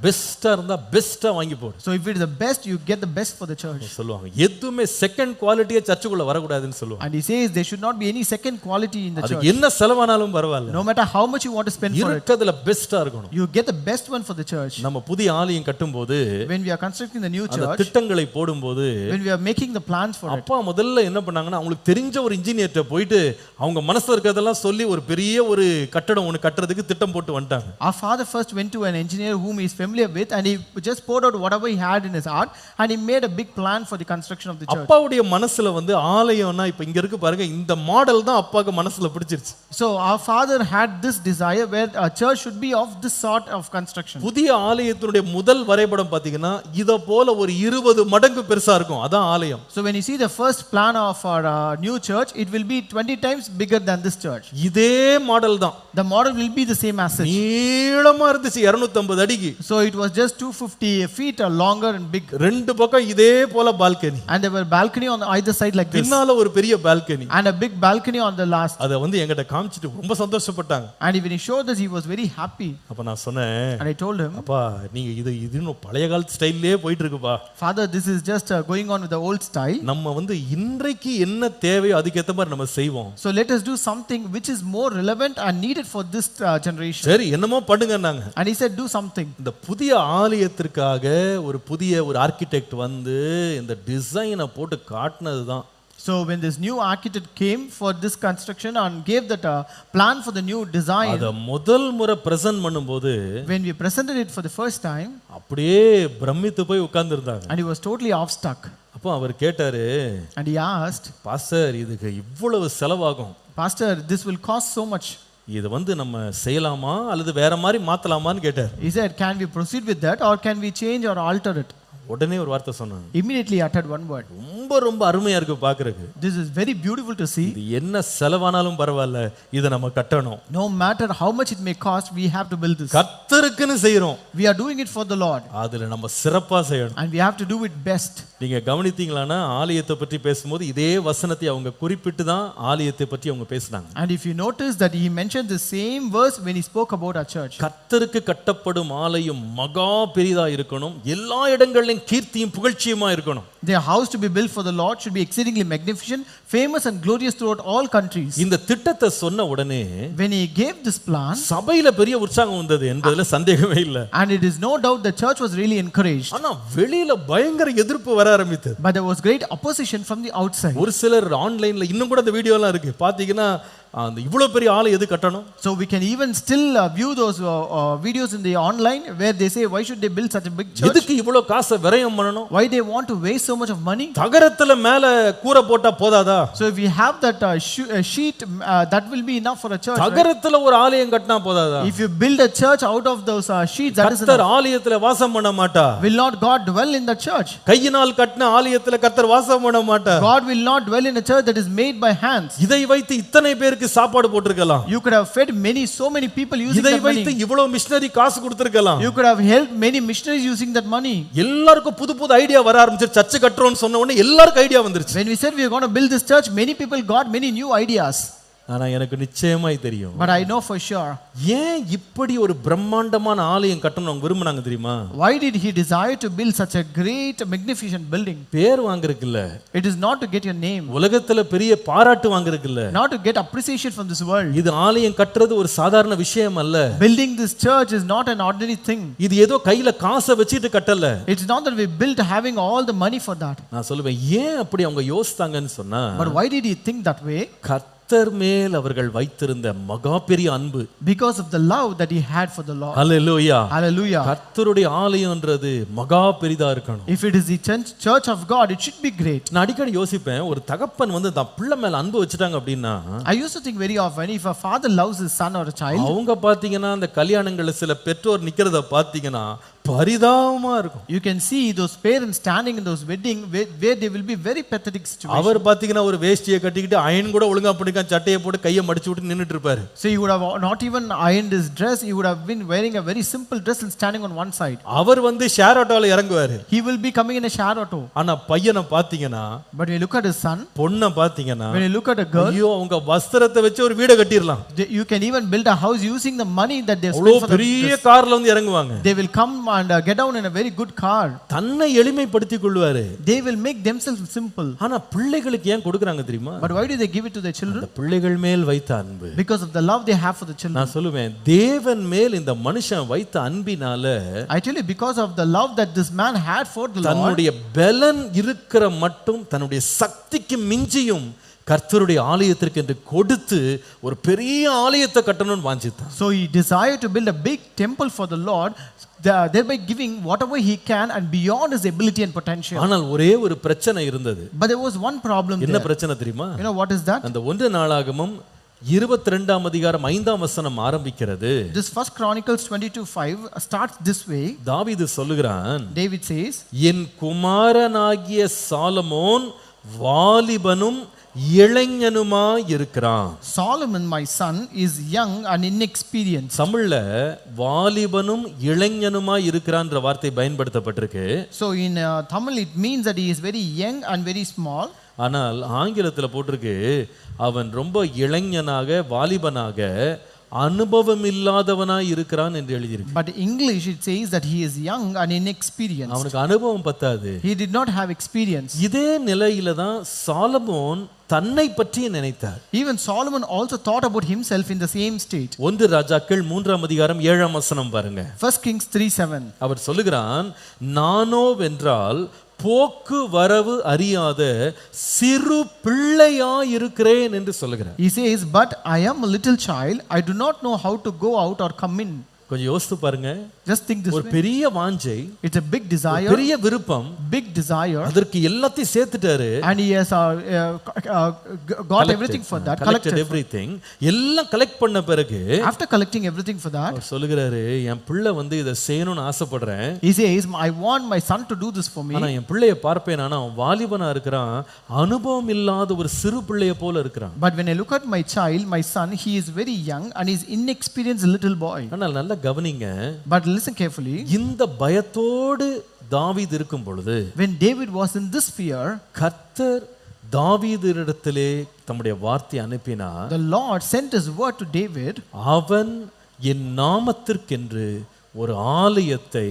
பெஸ்டா இருந்தா பெஸ்டா வாங்கி போடு. So if it is the best, you get the best for the church. சொல்லுவாங்க எதுமே செகண்ட் குவாலிட்டியே சர்ச்சுக்குள்ள வர கூடாதுன்னு சொல்லுவாங்க. And he says there should not be any second quality in the church. அது என்ன செலவானாலும் பரவாயில்லை. No matter how much you want to spend for it. இருக்குதுல பெஸ்டா இருக்கணும். You get the best one for the church. நம்ம புதிய ஆலயம் கட்டும்போது, when we are constructing the new church, அந்த திட்டங்களை போடும்போது, when we are making the plans for it, அப்பா முதல்ல என்ன பண்ணாங்கன்னா அவங்களுக்கு தெரிஞ்ச ஒரு இன்ஜினியர்ட்ட போயிட்டு அவங்க மனசுல இருக்கதெல்லாம் சொல்லி ஒரு பெரிய ஒரு கட்டடம் ஒன்னு கட்டறதுக்கு திட்டம் போட்டு வந்துட்டாங்க. Our father first went to an engineer whom he is familiar with and he just poured out whatever he had in his heart and he made a big plan for the construction of the church. அப்பாவுடைய மனசுல ஆலயம்னா இப்ப இங்க இருக்கு பாருங்க, இந்த மாடல் தான் அப்பாக்கு மனசுல பிடிச்சிருச்சு. So our father had this desire where a church should be of this sort of construction. புதிய ஆலயத்தினுடைய முதல் வரைபடம் பாத்தீங்கன்னா இத போல ஒரு 20 மடங்கு பெருசா இருக்கும், அதான் ஆலயம். So when you see the first plan of our new church, it will be 20 times bigger than this church. இதே மாடல் தான். The model will be the same as such. நீளமா இருந்துச்சு 250 அடிக்கு. So it was just 250 feet or longer and big. ரெண்டு பக்கம் இதே போல balcony. And there were balcony on either side like this. பின்னால ஒரு பெரிய balcony. And a big balcony on the last. அத என்கிட்ட காமிச்சிட்டு ரொம்ப சந்தோஷப்பட்டாங்க. And when he showed this, he was very happy. அப்ப நான் சொன்னேன், And I told him, அப்பா நீங்க இது இன்னும் பழைய காலத்து ஸ்டைல்லே போயிட்டு இருக்குப்பா. Father, this is just going on with the old style. நம்ம இன்றைக்கு என்ன தேவையோ அதுக்கு ஏத்த மாதிரி நம்ம செய்வோம். So let us do something which is more relevant and needed for this generation. சரி என்னமோ பண்ணுங்கன்னாங்க. And he said, do something. இந்த புதிய ஆலயத்திற்காக ஒரு ஆர்க்கிடெக்ட் வந்து இந்த டிசைனை போட்டு காட்டினதுதான். So when this new architect came for this construction and gave that plan for the new design, அத முதல் முறை பிரசன்ட் பண்ணும்போது when we presented it for the first time, அப்படியே பிரமித்து போய் உட்கார்ந்திருந்தாங்க. and he was totally awestruck. அப்போ அவர் கேட்டாரு, And he asked, பாஸ்டர் இதுக்கு இவ்வளவு செலவாகும், Pastor, this will cost so much. இது நம்ம செய்யலாமா அல்லது வேற மாதிரி மாத்தலாமான்னு கேட்டார். He said, can we proceed with that or can we change or alter it? உடனே ஒரு வார்த்தை சொன்னாங்க. Immediately uttered one word. ரொம்ப அருமையா இருக்கு பாக்குறதுக்கு. This is very beautiful to see. இது என்ன செலவானாலும் பரவாயில்லை, இத நம்ம கட்டணும். No matter how much it may cost, we have to build this. கர்த்தருக்குன்னு செய்றோம். We are doing it for the Lord. அதுல நம்ம சிறப்பா செய்யணும். And we have to do it best. நீங்க கவனித்தீங்களானா ஆலயத்தை பற்றி பேசும்போது இதே வசனத்தை அவங்க குறிப்பிட்டு தான் ஆலயத்தை பற்றி அவங்க பேசினாங்க. And if you notice that he mentioned the same verse when he spoke about our church. கர்த்தருக்கு கட்டப்படும் ஆலயம் மகா பெரிதா இருக்கணும், எல்லா இடங்களிலும் கீர்த்தியும் புகழ்ச்சியுமா இருக்கணும். Their house to be built for the Lord should be exceedingly magnificent, famous and glorious throughout all countries. இந்த திட்டத்தை சொன்ன உடனே when he gave this plan, சபையில பெரிய உற்சாகம் வந்தது என்பதுல சந்தேகமே இல்லை. And it is no doubt the church was really encouraged. ஆனா வெளியில பயங்கர எதிர்ப்பு வர ஆரம்பித்தது. But there was great opposition from the outside. ஒரு சிலர் ஆன்லைன்ல இன்னும் கூட அந்த வீடியோ எல்லாம் இருக்கு, பாத்தீங்கன்னா அந்த இவ்வளவு பெரிய ஆலயம் எது கட்டணும்? So we can even still view those videos in the online where they say why should they build such a big church? எதுக்கு இவ்வளவு காசை விரயம் பண்ணணும்? Why they want to waste so much of money? தகரத்துல மேல கூரை போட்டா போதாதா? So if we have that sheet that will be enough for a church. தகரத்துல ஒரு ஆலயம் கட்டினா போதாதா? If you build a church out of those sheets, that is enough. கர்த்தர் ஆலயத்துல வாசம் பண்ண மாட்டா. Will not God dwell in the church? கையினால் கட்டின ஆலயத்துல கர்த்தர் வாசம் பண்ண மாட்டா. God will not dwell in a church that is made by hands. இதை வைத்து இத்தனை பேருக்கு சாப்பாடு போட்டுருக்கலாம். You could have fed so many people using இதை that money. வைத்து இவ்வளவு மிஷனரி காசு கொடுத்திருக்கலாம். You could have helped many missionaries using that money. எல்லாருக்கும் புது ஐடியா வர ஆரம்பிச்சு, சர்ச் கட்டறோம்னு சொன்ன உடனே எல்லாருக்கும் ஐடியா வந்துருச்சு. When we said we are going to build this church, many people got many new ideas. ஆனா எனக்கு நிச்சயமாய் தெரியும். But I know for sure. ஏன் இப்படி ஒரு பிரம்மாண்டமான ஆலயம் கட்டணும் அவங்க விரும்புனாங்க தெரியுமா? Why did he desire to build such a great magnificent building? பேர் வாங்குறதுக்கு இல்ல. It is not to get your name. உலகத்துல பெரிய பாராட்டு வாங்குறதுக்கு இல்ல. Not to get appreciation from this world. இது ஆலயம் கட்டுறது ஒரு சாதாரண விஷயம் அல்ல. Building this church is not an ordinary thing. இது ஏதோ கையில காசை வச்சிட்டு கட்டல. It's not that we built having all the money for that. நான் சொல்லுவேன், ஏன் அப்படி அவங்க யோசித்தாங்கன்னு சொன்னா, But why did he think that way? கர்த்தர் மேல் அவர்கள் வைத்திருந்த மகா பெரிய அன்பு. Because of the love that he had for the Lord. Hallelujah. Hallelujah. கர்த்தருடைய ஆலயம்ன்றது மகா பெரிதா இருக்கணும். If it is the church of God, it should be great. நான் அடிக்கடி யோசிப்பேன், ஒரு தகப்பன் வந்து தன் பிள்ளை மேல அன்பு வச்சிட்டாங்க அப்படின்னா, I used to think very often, if a father loves his son or a child, அவங்க பாத்தீங்கன்னா அந்த கல்யாணங்கள்ல சில பெற்றோர் நிக்கிறத பாத்தீங்கன்னா பரிதாபமா இருக்கும். You can see those parents standing in those wedding where they will be very pathetic situation. அவர் பாத்தீங்கன்னா ஒரு வேஷ்டியை கட்டிக்கிட்டு அயன் கூட ஒழுங்கா பண்ணிக்க சட்டையை போட்டு கையை மடிச்சு விட்டு நின்னுட்டு இருப்பாரு. So he would have not even ironed his dress, he would have been wearing a very simple dress and standing on one side. அவர் வந்து ஷேர் ஆட்டோல இறங்குவாரு. He will be coming in a share auto. ஆனா பையனை பாத்தீங்கன்னா, but when you look at his son, பொண்ணை பாத்தீங்கன்னா, when you look at a girl, ஐயோ அவங்க வஸ்திரத்தை வச்சு ஒரு வீடு கட்டிரலாம். you can even build a house using the money that they spent for the பெரிய கார்ல வந்து இறங்குவாங்க. They will come and get down in a very good car. தன்னை எளிமைப்படுத்திக் கொள்வாரு. They will make themselves simple. ஆனா பிள்ளைகளுக்கு ஏன் கொடுக்கறாங்க தெரியுமா? But why do they give it to their children? பிள்ளைகள் மேல் வைத்த அன்பு. Because of the love they have for the children. நான் சொல்லுவேன், தேவன் மேல் இந்த மனுஷன் வைத்த அன்பினால, I tell you, because of the love that this man had for the Lord, தன்னுடைய பலன் இருக்கிற மட்டும் தன்னுடைய சக்திக்கு மிஞ்சியும் கர்த்தருடைய ஆலயத்திற்கு என்று கொடுத்து ஒரு பெரிய ஆலயத்தை கட்டணும்னு வாஞ்சித்தான். So he desired to build a big temple for the Lord, thereby giving whatever he can and beyond his ability and potential. ஆனால் ஒரே ஒரு பிரச்சனை இருந்தது. But there was one problem. என்ன பிரச்சனை தெரியுமா? You know what is that? அந்த 1 நாளாகமம் 22ஆம் அதிகாரம் 5ஆம் வசனம் ஆரம்பிக்கிறது. This First Chronicles 22:5 starts this way. தாவீது சொல்லுகிறான், David says, என் குமாரனாகிய சாலமோன் வாலிபனும் இளைஞனுமாய் இருக்கிறான். Solomon my son is young and inexperienced. தமிழ்ல வாலிபனும் இளைஞனுமாய் இருக்கிறான்ற வார்த்தை பயன்படுத்தப்பட்டிருக்கு. So in Tamil it means that he is very young and very small. ஆனால் ஆங்கிலத்தில் போட்டிருக்கு, அவன் ரொம்ப இளைஞனாக வாலிபனாக அனுபவம் இல்லாதவனாய் இருக்கிறான் என்று எழுதியிருக்கு. But in English it says that he is young and inexperienced. அவனுக்கு அனுபவம் பத்தாது. He did not have experience. இதே நிலையில தான் சாலமோன் தன்னை பற்றி நினைத்தார். Even Solomon also thought about himself in the same state. 1 ராஜாக்கள் 3:7 பாருங்க. 1 Kings 3:7. அவர் சொல்லுகிறான், நானோ வென்றால் போக்கு வரவு அறியாத சிறு பிள்ளையாயிருக்கிறேன் என்று சொல்லுகிறார். He says, but I am a little child, I do not know how to go out or come in. கொஞ்சம் யோசித்து பாருங்க. Just think this ஒரு way. பெரிய வாஞ்சை, It's a big desire, பெரிய விருப்பம், big desire, அதற்கு எல்லாத்தையும் சேர்த்துட்டாரு. and he has got everything for that, collected everything. எல்லாம் கலெக்ட் பண்ண பிறகு After collecting everything for that, அவர் சொல்லுகிறாரு, என் பிள்ளை வந்து இதை செய்யணும்னு ஆசைப்படுறேன். he says, I want my son to do this for me. ஆனா என் பிள்ளையை பார்ப்பேன், ஆனா அவன் வாலிபனா இருக்கிறான், அனுபவம் இல்லாத ஒரு சிறு பிள்ளைய போல இருக்கிறான். But when I look at my child, my son, he is very young and he is inexperienced little boy. ஆனால் நல்ல கவனிங்க. But listen carefully. இந்த பயத்தோடு தாவீது இருக்கும் பொழுது, When David was in this fear, கர்த்தர் தாவீதிடத்திலே தம்முடைய வார்த்தை அனுப்பினார். the Lord sent his word to David. அவன் என் நாமத்திற்கென்று ஒரு ஆலயத்தை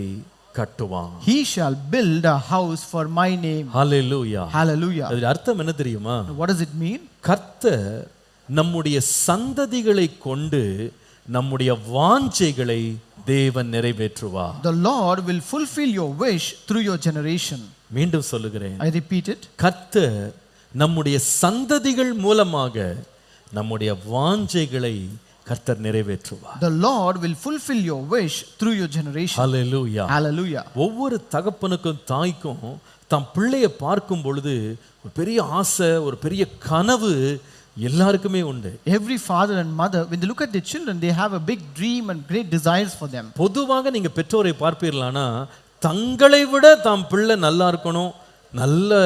கட்டுவான். He shall build a house for my name. Hallelujah. Hallelujah. அதோட அர்த்தம் என்ன தெரியுமா? What does it mean? கர்த்தர் நம்முடைய சந்ததிகளை கொண்டு நம்முடைய வாஞ்சைகளை தேவன் நிறைவேற்றுவார். The Lord will fulfill your wish through your generation. மீண்டும் சொல்லுகிறேன். I repeat it. கர்த்தர் நம்முடைய சந்ததிகள் மூலமாக நம்முடைய வாஞ்சைகளை கர்த்தர் நிறைவேற்றுவார். The Lord will fulfill your wish through your generation. Hallelujah. Hallelujah. ஒவ்வொரு தகப்பனுக்கும் தாய்க்கும் தம் பிள்ளையை பார்க்கும் பொழுது ஒரு பெரிய ஆசை, ஒரு பெரிய கனவு எல்லாருக்குமே உண்டு. Every father and mother, when they look at their children, they have a big dream and great desires for them. பொதுவாக நீங்க பெற்றோரை பார்ப்பீர்களானா, தங்களை விட தாம் பிள்ளை நல்லா இருக்கணும், நல்ல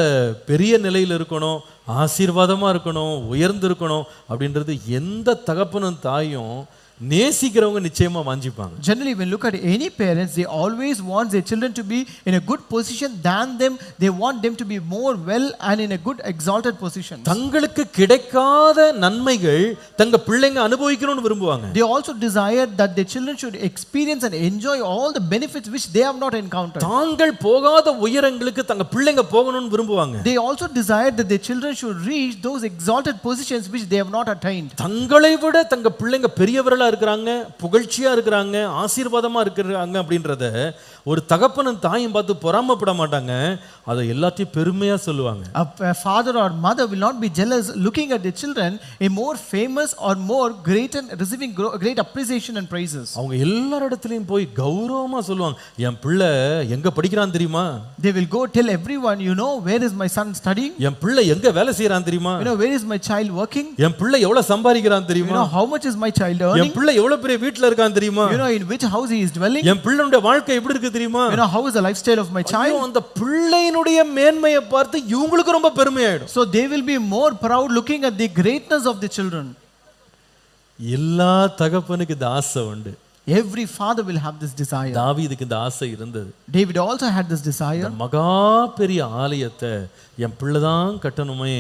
பெரிய நிலையில் இருக்கணும், ஆசீர்வாதமா இருக்கணும், உயர்ந்து இருக்கணும் அப்படின்றது எந்த தகப்பனும் தாயும் நேசிக்கிறவங்க நிச்சயமா வாஞ்சிப்பாங்க. Generally, when you look at any parents, they always want their children to be in a good position than them. They want them to be more well and in a good exalted position. தங்களுக்கு கிடைக்காத நன்மைகள் தங்க பிள்ளைங்க அனுபவிக்கணும்னு விரும்புவாங்க. They also desire that their children should experience and enjoy all the benefits which they have not encountered. தாங்கள் போகாத உயரங்களுக்கு தங்க பிள்ளைங்க போகணும்னு விரும்புவாங்க. They also desire that their children should reach those exalted positions which they have not attained. தங்களை விட தங்க பிள்ளைங்க பெரியவர்களா இருக்கிறாங்க, புகழ்ச்சியா இருக்கிறாங்க, ஆசீர்வாதமா இருக்கிறாங்க அப்படின்றத ஒரு தகப்பனும் தாயும் பார்த்து பொறாமப்பட மாட்டாங்க. அதை எல்லாத்தையும் பெருமையா சொல்லுவாங்க. A father or mother will not be jealous looking at their children a more famous or more great and receiving great appreciation and praises. அவங்க எல்லாரிடத்திலயும் போய் கௌரவமா சொல்லுவாங்க, என் பிள்ளை எங்க படிக்கிறான் தெரியுமா? They will go tell everyone, you know, where is my son studying? என் பிள்ளை எங்க வேலை செய்யறான் தெரியுமா? You know, where is my child working? என் பிள்ளை எவ்வளவு சம்பாதிக்கிறான் You தெரியுமா? know, how much is my child earning? என் பிள்ளை எவ்வளவு பெரிய வீட்ல இருக்கான் தெரியுமா? You know, in which house he is dwelling? என் பிள்ளையோட வாழ்க்கை எப்படி இருக்கு தெரியுமா? You know, how is the lifestyle of my child? அந்த பிள்ளையினுடைய மேன்மையை பார்த்து இவங்களுக்கு ரொம்ப பெருமையாயிடும். So they will be more proud looking at the greatness of the children. எல்லா தகப்பனுக்கு இந்த ஆசை உண்டு. Every father will have this desire. தாவீதுக்கு இந்த ஆசை இருந்தது. David also had this desire. மகா பெரிய ஆலயத்தை என் பிள்ளை தான் கட்டணுமே.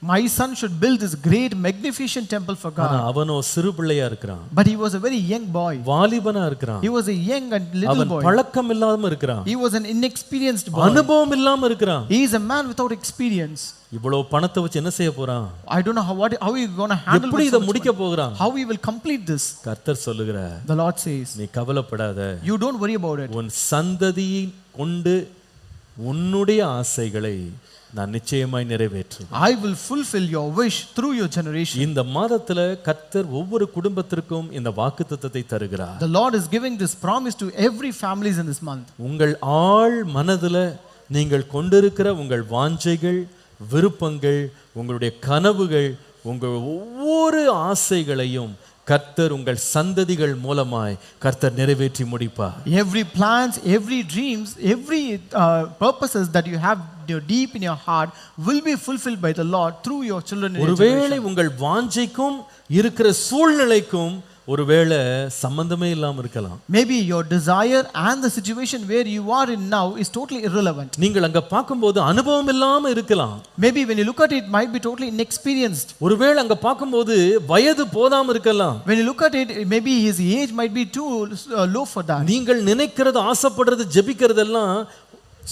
My son should build this great magnificent temple for God. அவனோ சிறு பிள்ளையா இருக்கிறான். But he was a very young boy. வாலிபனா இருக்கிறான். He was a young and little அவன் boy. பழக்கம் இல்லாம இருக்கிறான். He was an inexperienced boy. அனுபவம் இல்லாம இருக்கிறான். He is a man without experience. இவ்வளவு பணத்தை வச்சு என்ன செய்ய போறான்? I don't know how he is going to handle எப்படி இத this. முடிக்க போறான்? How he will complete this. கர்த்தர் சொல்லுகிறார், The Lord says, நீ கவலைப்படாத. you don't worry about it. உன் சந்ததியை கொண்டு உன்னுடைய ஆசைகளை நான் நிச்சயமாய் நிறைவேற்றுவேன். I will fulfill your wish through your generation. இந்த மாதத்துல கர்த்தர் ஒவ்வொரு குடும்பத்திற்கும் இந்த வாக்குத்தத்தத்தை தருகிறார். The Lord is giving this promise to every families in this month. உங்கள் ஆழ் மனதுல நீங்கள் கொண்டிருக்கிற உங்கள் வாஞ்சைகள், விருப்பங்கள், உங்களுடைய கனவுகள், உங்கள் ஒவ்வொரு ஆசைகளையும் கர்த்தர் உங்கள் சந்ததிகள் மூலமாய் கர்த்தர் நிறைவேற்றி முடிப்பார். Every plans, every dreams, every purposes that you have deep in your heart will be fulfilled by the Lord through your children. ஒருவேளை உங்கள் வாஞ்சைக்கும் இருக்கிற சூழ்நிலைக்கும் ஒருவேளை சம்பந்தமே இல்லாம இருக்கலாம். Maybe your desire and the situation where you are in now is totally irrelevant. நீங்கள் அங்க பார்க்கும்போது அனுபவம் இல்லாம இருக்கலாம். Maybe when you look at it might be totally inexperienced. ஒருவேளை அங்க பார்க்கும்போது வயது போதாம இருக்கலாம். When you look at it, maybe his age might be too low for that. நீங்கள் நினைக்கிறது, ஆசைப்படுறது, ஜெபிக்கிறதெல்லாம்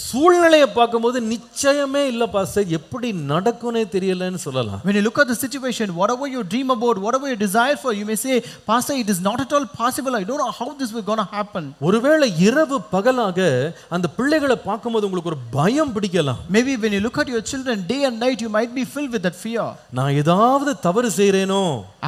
சூழ்நிலையை பார்க்கும்போது நிச்சயமே இல்ல பாஸ்டர், எப்படி நடக்கும்னே தெரியலன்னு சொல்லலாம். When you look at the situation, whatever you dream about, whatever you desire for, you may say, Pastor, it is not at all possible. I don't know how this is going to happen. ஒருவேளை இரவு பகலாக அந்த பிள்ளைகளை பார்க்கும்போது உங்களுக்கு ஒரு பயம் பிடிக்கலாம். Maybe when you look at your children day and night, you might be filled with that fear. நான் ஏதாவது தவறு செய்றேனோ,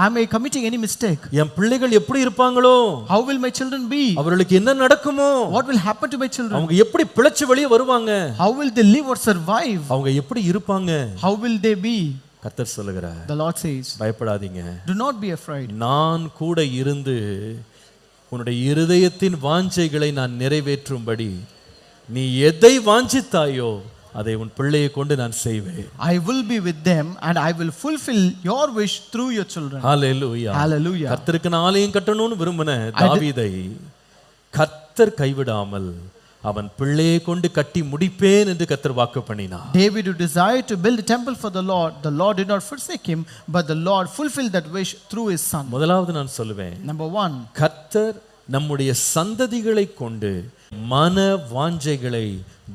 Am I committing any mistake? என் பிள்ளைகள் எப்படி இருப்பாங்களோ, How will my children be? அவர்களுக்கு என்ன நடக்குமோ, What will happen to my children? அவங்க எப்படி பிழைச்சு வெளியே வருவாங்க, How will they live or survive? அவங்க எப்படி இருப்பாங்க, How will they be? கர்த்தர் சொல்லுகிறார், The Lord says, பயப்படாதீங்க, do not be afraid. நான் கூட இருந்து உன்னுடைய இருதயத்தின் வாஞ்சைகளை நான் நிறைவேற்றும்படி நீ எதை வாஞ்சித்தாயோ அதை உன் பிள்ளையை கொண்டு நான் செய்வேன். I will be with them and I will fulfill your wish through your children. Hallelujah. Hallelujah. கர்த்தருக்கு ஆலயம் கட்டணும்னு விரும்பின தாவீதை கர்த்தர் கைவிடாமல் அவன் பிள்ளையை கொண்டு கட்டி முடிப்பேன் என்று கர்த்தர் வாக்கு பண்ணினார். David who desired to build a temple for the Lord did not forsake him, but the Lord fulfilled that wish through his son. முதலாவது நான் சொல்லுவேன், Number 1, கர்த்தர் நம்முடைய சந்ததிகளை கொண்டு மன வாஞ்சைகளை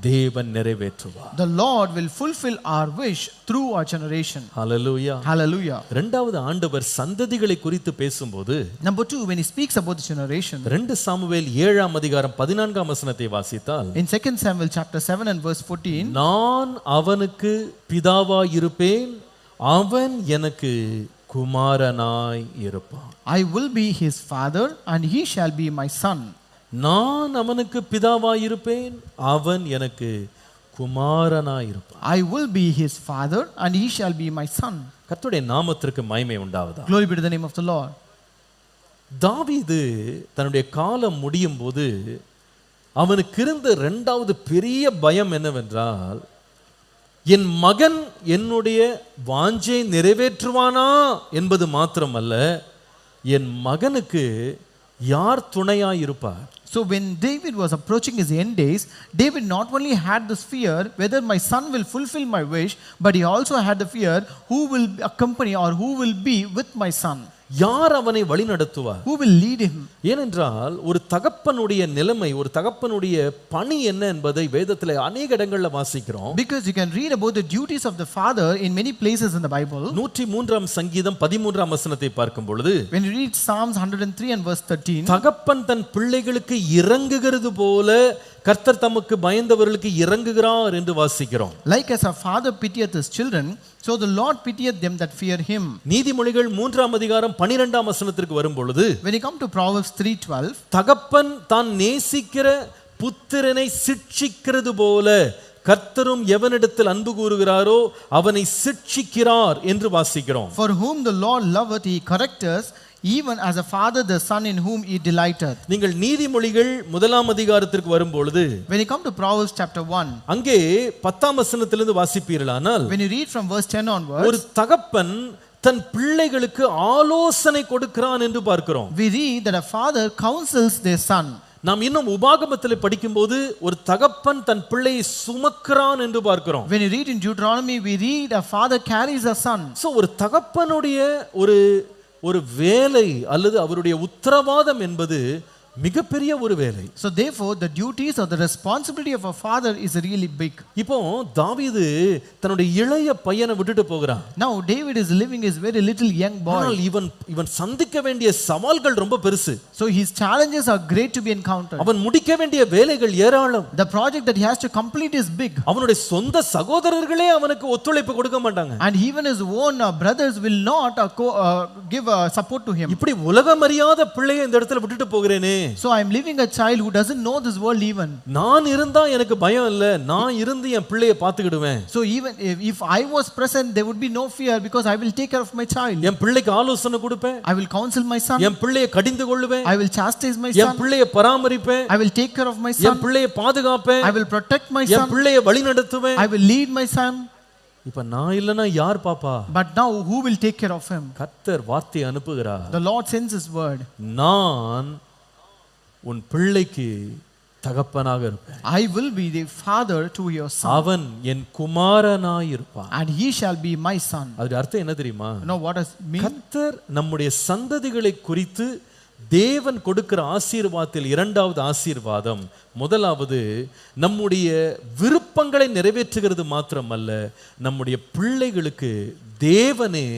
தேவன் நிறைவேற்றுவார். the Lord will fulfill our wish through our generation. Hallelujah. Hallelujah. இரண்டாவது ஆண்டவர் சந்ததிகளை குறித்து பேசும்போது Number 2, when he speaks about the generation, 2 Samuel 7ஆம் அதிகாரம் 14ஆம் வசனத்தை வாசித்தால், in 2 Samuel chapter 7 and verse 14, நான் அவனுக்கு பிதாவாய் இருப்பேன், அவன் எனக்கு குமாரனாய் இருப்பான். I will be his father and he shall be my son. நான் அவனுக்கு பிதாவாய் இருப்பேன், அவன் எனக்கு குமாரனாய் இருப்பான். I will be his father and he shall be my son. கர்த்தருடைய நாமத்திற்கு மகிமை உண்டாவதா. Glory be to the name of the Lord. தாவீது தன்னுடைய காலம் முடியும் போது அவனுக்கு இருந்த இரண்டாவது பெரிய பயம் என்னவென்றால், என் மகன் என்னுடைய வாஞ்சை நிறைவேற்றுவானா என்பது மாத்திரமல்ல, என் மகனுக்கு யார் துணையாய் இருப்பார். So when David was approaching his end days, David not only had this fear whether my son will fulfill my wish, but he also had the fear who will accompany or who will be with my son. யார் அவனை வழி நடத்துவார்? Who will lead him? ஏனென்றால் ஒரு தகப்பனுடைய நிலைமை, ஒரு தகப்பனுடைய பணி என்ன என்பதை வேதத்தில் அநேக இடங்கள்ல வாசிக்கிறோம். Because you can read about the duties of the father in many places in the Bible. 103ஆம் சங்கீதம் 13ஆம் வசனத்தை பார்க்கும் பொழுது, When you read Psalms 103 and verse 13, தகப்பன் தன் பிள்ளைகளுக்கு இறங்குகிறது போல கர்த்தர் தமக்கு பயந்தவர்களுக்கு இறங்குகிறார் என்று வாசிக்கிறோம். like as a father pitieth his children, so the Lord pitieth them that fear him. நீதிமொழிகள் 3ஆம் அதிகாரம் 12ஆம் வசனத்திற்கு வரும் பொழுது, When you come to Proverbs 3:12, தகப்பன் தான் நேசிக்கிற புத்திரனை சிட்சிக்கிறது போல கர்த்தரும் எவனிடத்தில் அன்பு கூறுகிறாரோ அவனை சிட்சிக்கிறார் என்று வாசிக்கிறோம். for whom the Lord loveth he correcteth, even as a father the son in whom he delighteth. நீங்கள் நீதிமொழிகள் 1ஆம் அதிகாரத்திற்கு வரும் பொழுது, When you come to Proverbs chapter 1, அங்கே 10ஆம் வசனத்திலிருந்து வாசிப்பீர்களானால், when you read from verse 10 ஒரு onwards, தகப்பன் தன் பிள்ளைகளுக்கு ஆலோசனை கொடுக்கிறான் என்று பார்க்கிறோம். we read that a father counsels their son. நாம் இன்னும் உபாகமத்தில் படிக்கும்போது ஒரு தகப்பன் தன் பிள்ளையை சுமக்கிறான் என்று பார்க்கிறோம். When you read in Deuteronomy, we read a father carries a son. So ஒரு தகப்பனுடைய ஒரு வேலை அல்லது அவருடைய உத்தரவாதம் என்பது மிகப்பெரிய ஒரு வேலை. So therefore the duties or the responsibility of a father is really big. இப்போ தாவீது தன்னுடைய இளைய பையனை விட்டுட்டு போகிறான். Now David is living his very little young boy. ஆனால் இவன் சந்திக்க வேண்டிய சவால்கள் ரொம்ப பெருசு. So his challenges are great to be encountered. அவன் முடிக்க வேண்டிய வேலைகள் ஏராளம். The project that he has to complete is big. அவனுடைய சொந்த சகோதரர்களே அவனுக்கு ஒத்துழைப்பு கொடுக்க மாட்டாங்க. And even his own brothers will not give support to him. இப்படி உலகம் அறியாத பிள்ளையை இந்த இடத்துல விட்டுட்டு போகிறேனே. So I am leaving a child who doesn't know this world even. நான் இருந்தா எனக்கு பயம் இல்ல, நான் இருந்து என் பிள்ளையை பாத்துக்கிடுவேன். So even if I was present, there would be no fear because I will take care of my child. என் பிள்ளைக்கு ஆலோசனை கொடுப்பேன். I will counsel my son. என் பிள்ளையை கடிந்து கொள்ளுவேன். I will chastise my N son. பிள்ளையை பராமரிப்பேன். I will take care of my N son. பிள்ளையை பாதுகாப்பேன். I will protect my N son. பிள்ளையை வழி நடத்துவேன். I will lead my son. இப்ப நான் இல்லனா யார் பாப்பா? But now who will take care of him? கர்த்தர் வார்த்தை அனுப்புகிறார். The Lord sends his word. நான் உன் பிள்ளைக்கு தகப்பனாக இருப்பேன். I will be the father to your son. அவன் என் குமாரனாய் இருப்பான். And he shall be my son. அது அர்த்தம் என்ன தெரியுமா? You know what does it mean? கர்த்தர் நம்முடைய சந்ததிகளை குறித்து தேவன் கொடுக்கிற ஆசீர்வாதத்தில் இரண்டாவது ஆசீர்வாதம், முதலாவது நம்முடைய விருப்பங்களை நிறைவேற்றுகிறது மாத்திரமல்ல, நம்முடைய பிள்ளைகளுக்கு தேவனே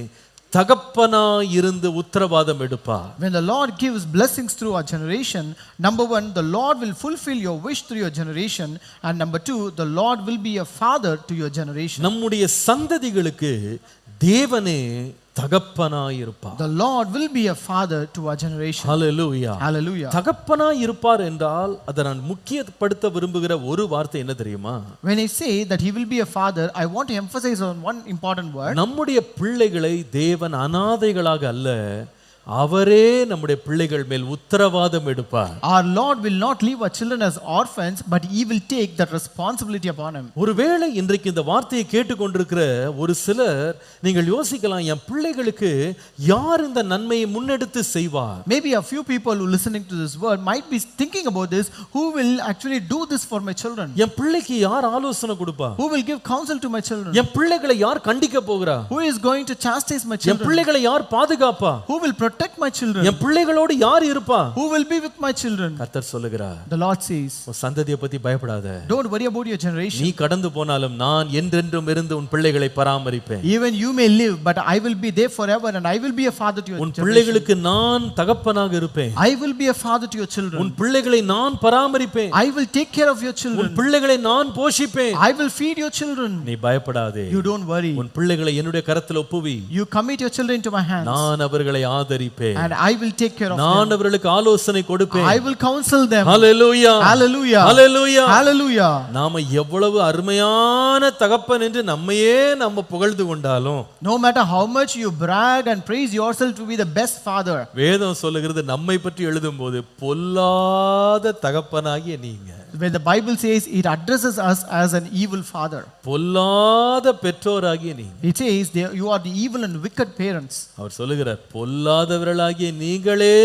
தகப்பனாய் இருந்து உத்தரவாதம் எடுப்பார். When the Lord gives blessings through our generation, number one, the Lord will fulfill your wish through your generation, and number two, the Lord will be a father to your generation. நம்முடைய சந்ததிகளுக்கு தேவனே தகப்பனாய் இருப்பார். The Lord will be a father to our generation. Hallelujah. Hallelujah. தகப்பனாய் இருப்பார் என்றால் அதை நான் முக்கியப்படுத்த விரும்புகிற ஒரு வார்த்தை என்ன தெரியுமா? When I say that he will be a father, I want to emphasize on one important word. நம்முடைய பிள்ளைகளை தேவன் அனாதைகளாக அல்ல, அவரே நம்முடைய பிள்ளைகள் மேல் உத்தரவாதம் எடுப்பார். Our Lord will not leave our children as orphans, but he will take that responsibility upon him. ஒருவேளை இன்றைக்கு இந்த வார்த்தையை கேட்டுக்கொண்டிருக்கிற ஒரு சிலர் நீங்கள் யோசிக்கலாம், என் பிள்ளைகளுக்கு யார் இந்த நன்மையை முன்னெடுத்து செய்வார்? Maybe a few people who listening to this word might be thinking about this, who will actually do this for my children? என் பிள்ளைக்கு யார் ஆலோசனை கொடுப்பா? Who will give counsel to my children? என் பிள்ளைகளை யார் கண்டிக்க போகிறா? Who is going to chastise my N children? பிள்ளைகளை யார் பாதுகாப்பா? Who will protect my children? என் பிள்ளைகளோடு யார் இருப்பா? Who will be with my children? கர்த்தர் சொல்லுகிறார், The Lord says, உன் சந்ததியை பத்தி பயப்படாத. don't worry about your generation. நீ கடந்து போனாலும் நான் என்றென்றும் இருந்து உன் பிள்ளைகளை பராமரிப்பேன். Even you may live, but I will be there forever, and I will be a father to your உன் generation. பிள்ளைகளுக்கு நான் தகப்பனாக இருப்பேன். I will be a father to your children. உன் பிள்ளைகளை நான் பராமரிப்பேன். I will take care of your உன் children. பிள்ளைகளை நான் போஷிப்பேன். I will feed your children. நீ பயப்படாதே. You don't worry. உன் பிள்ளைகளை என்னுடைய கரத்தில் ஒப்புவி. You commit your children into my hands, நான் அவர்களை ஆதரிப்பேன். and I will take care of them. நான் அவர்களுக்கு ஆலோசனை கொடுப்பேன். I will counsel them. Hallelujah. Hallelujah. Hallelujah. Hallelujah. நாம எவ்வளவு அருமையான தகப்பன் என்று நம்மையே நம்ம புகழ்ந்து கொண்டாலும், No matter how much you brag and praise yourself to be the best father, வேதம் சொல்லுகிறது நம்மை பற்றி எழுதும்போது பொல்லாத தகப்பனாகிய நீங்க, when the Bible says it addresses us as an evil father, பொல்லாத பெற்றோராகிய நீங்க. it says you are the evil and wicked parents. அவர் சொல்லுகிறார், பொல்லாதவர்களாகிய நீங்களே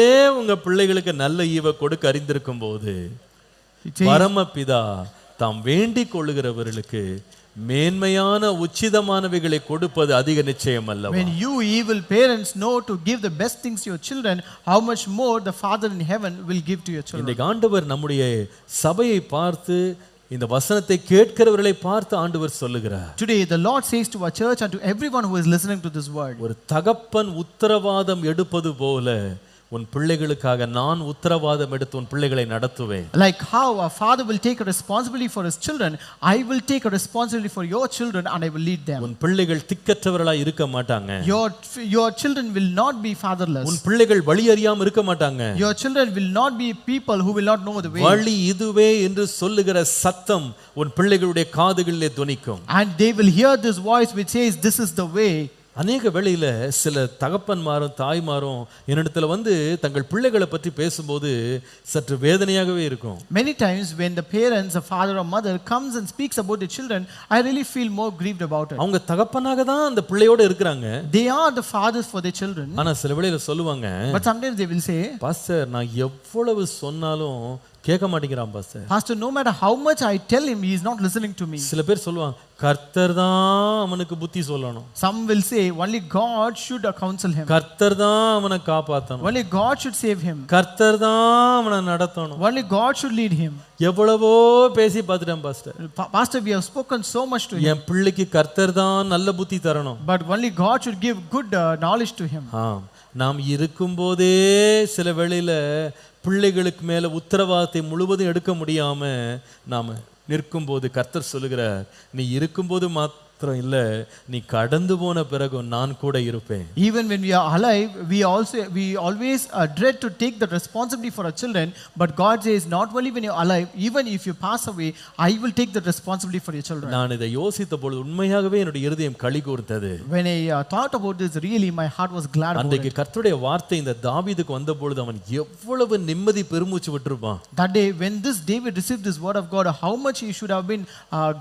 உங்க பிள்ளைகளுக்கு நல்ல ஈவை கொடுக்க அறிந்திருக்கும் போது It says, பரமபிதா தாம் வேண்டிக் கொள்ளுகிறவர்களுக்கு மேன்மையான உச்சிதமானவைகளை கொடுப்பது அதிக நிச்சயம் அல்லவா? when you evil parents know to give the best things to your children, how much more the Father in heaven will give to your children. இன்றைக்கு ஆண்டவர் நம்முடைய சபையை பார்த்து, இந்த வசனத்தை கேட்கிறவர்களை பார்த்து ஆண்டவர் சொல்லுகிறார், Today the Lord says to our church and to everyone who is listening to this word, ஒரு தகப்பன் உத்தரவாதம் எடுப்பது போல உன் பிள்ளைகளுக்காக நான் உத்தரவாதம் எடுத்து உன் பிள்ளைகளை நடத்துவேன். like how a father will take a responsibility for his children, I will take a responsibility for your children and I will lead them. உன் பிள்ளைகள் திக்கற்றவர்களாய் இருக்க மாட்டாங்க. Your children will not be fatherless. உன் பிள்ளைகள் வழி அறியாம இருக்க மாட்டாங்க. Your children will not be people who will not know the way. வழி இதுவே என்று சொல்லுகிற சத்தம் உன் பிள்ளைகளுடைய காதுகளிலே தொனிக்கும். And they will hear this voice which says, this is the way. அநேக வேளையில சில தகப்பன்மாரும் தாய்மாரும் என்னிடத்துல வந்து தங்கள் பிள்ளைகளை பற்றி பேசும்போது சற்று வேதனையாகவே இருக்கும். Many times when the parents, a father or mother comes and speaks about the children, I really feel more grieved about it. அவங்க தகப்பனாக தான் அந்த பிள்ளையோட இருக்கிறாங்க. They are the fathers for their children. ஆனா சில வேளையில சொல்லுவாங்க, But sometimes they will say, pastor நான் எவ்வளவு சொன்னாலும் கேட்க மாட்டேங்கிறான் pastor. Pastor, no matter how much I tell him, he is not listening to me. சில பேர் சொல்லுவாங்க, கர்த்தர் தான் அவனுக்கு புத்தி சொல்லணும். Some will say only God should counsel him. கர்த்தர் தான் அவனை காப்பாத்தணும். Only God should save him. கர்த்தர் தான் அவனை நடத்தணும். Only God should lead him. எவ்வளவோ பேசி பார்த்துட்டேன் pastor. Pastor, we have spoken so much to him. என் பிள்ளைக்கு கர்த்தர் தான் நல்ல புத்தி தரணும். But only God should give good knowledge to him. நாம் இருக்கும்போதே சில வேளையில பிள்ளைகளுக்கு மேல உத்தரவாதத்தை முழுவதும் எடுக்க முடியாம நாம நிற்கும்போது கர்த்தர் சொல்லுகிறார், நீ இருக்கும்போது மாத்திரம் இல்ல, நீ கடந்து போன பிறகு நான் கூட இருப்பேன். Even when we are alive, we always dread to take the responsibility for our children, but God says not only when you are alive, even if you pass away, I will take the responsibility for your children. நான் இதை யோசித்த பொழுது உண்மையாகவே என்னுடைய இருதயம் களி கூர்ந்தது. When I thought about this, really my heart was glad about அன்றைக்கு it. கர்த்தருடைய வார்த்தை இந்த தாவீதுக்கு வந்த பொழுது அவன் எவ்வளவு நிம்மதி பெருமூச்சு விட்டுருப்பான். That day when this David received this word of God, how much he should have been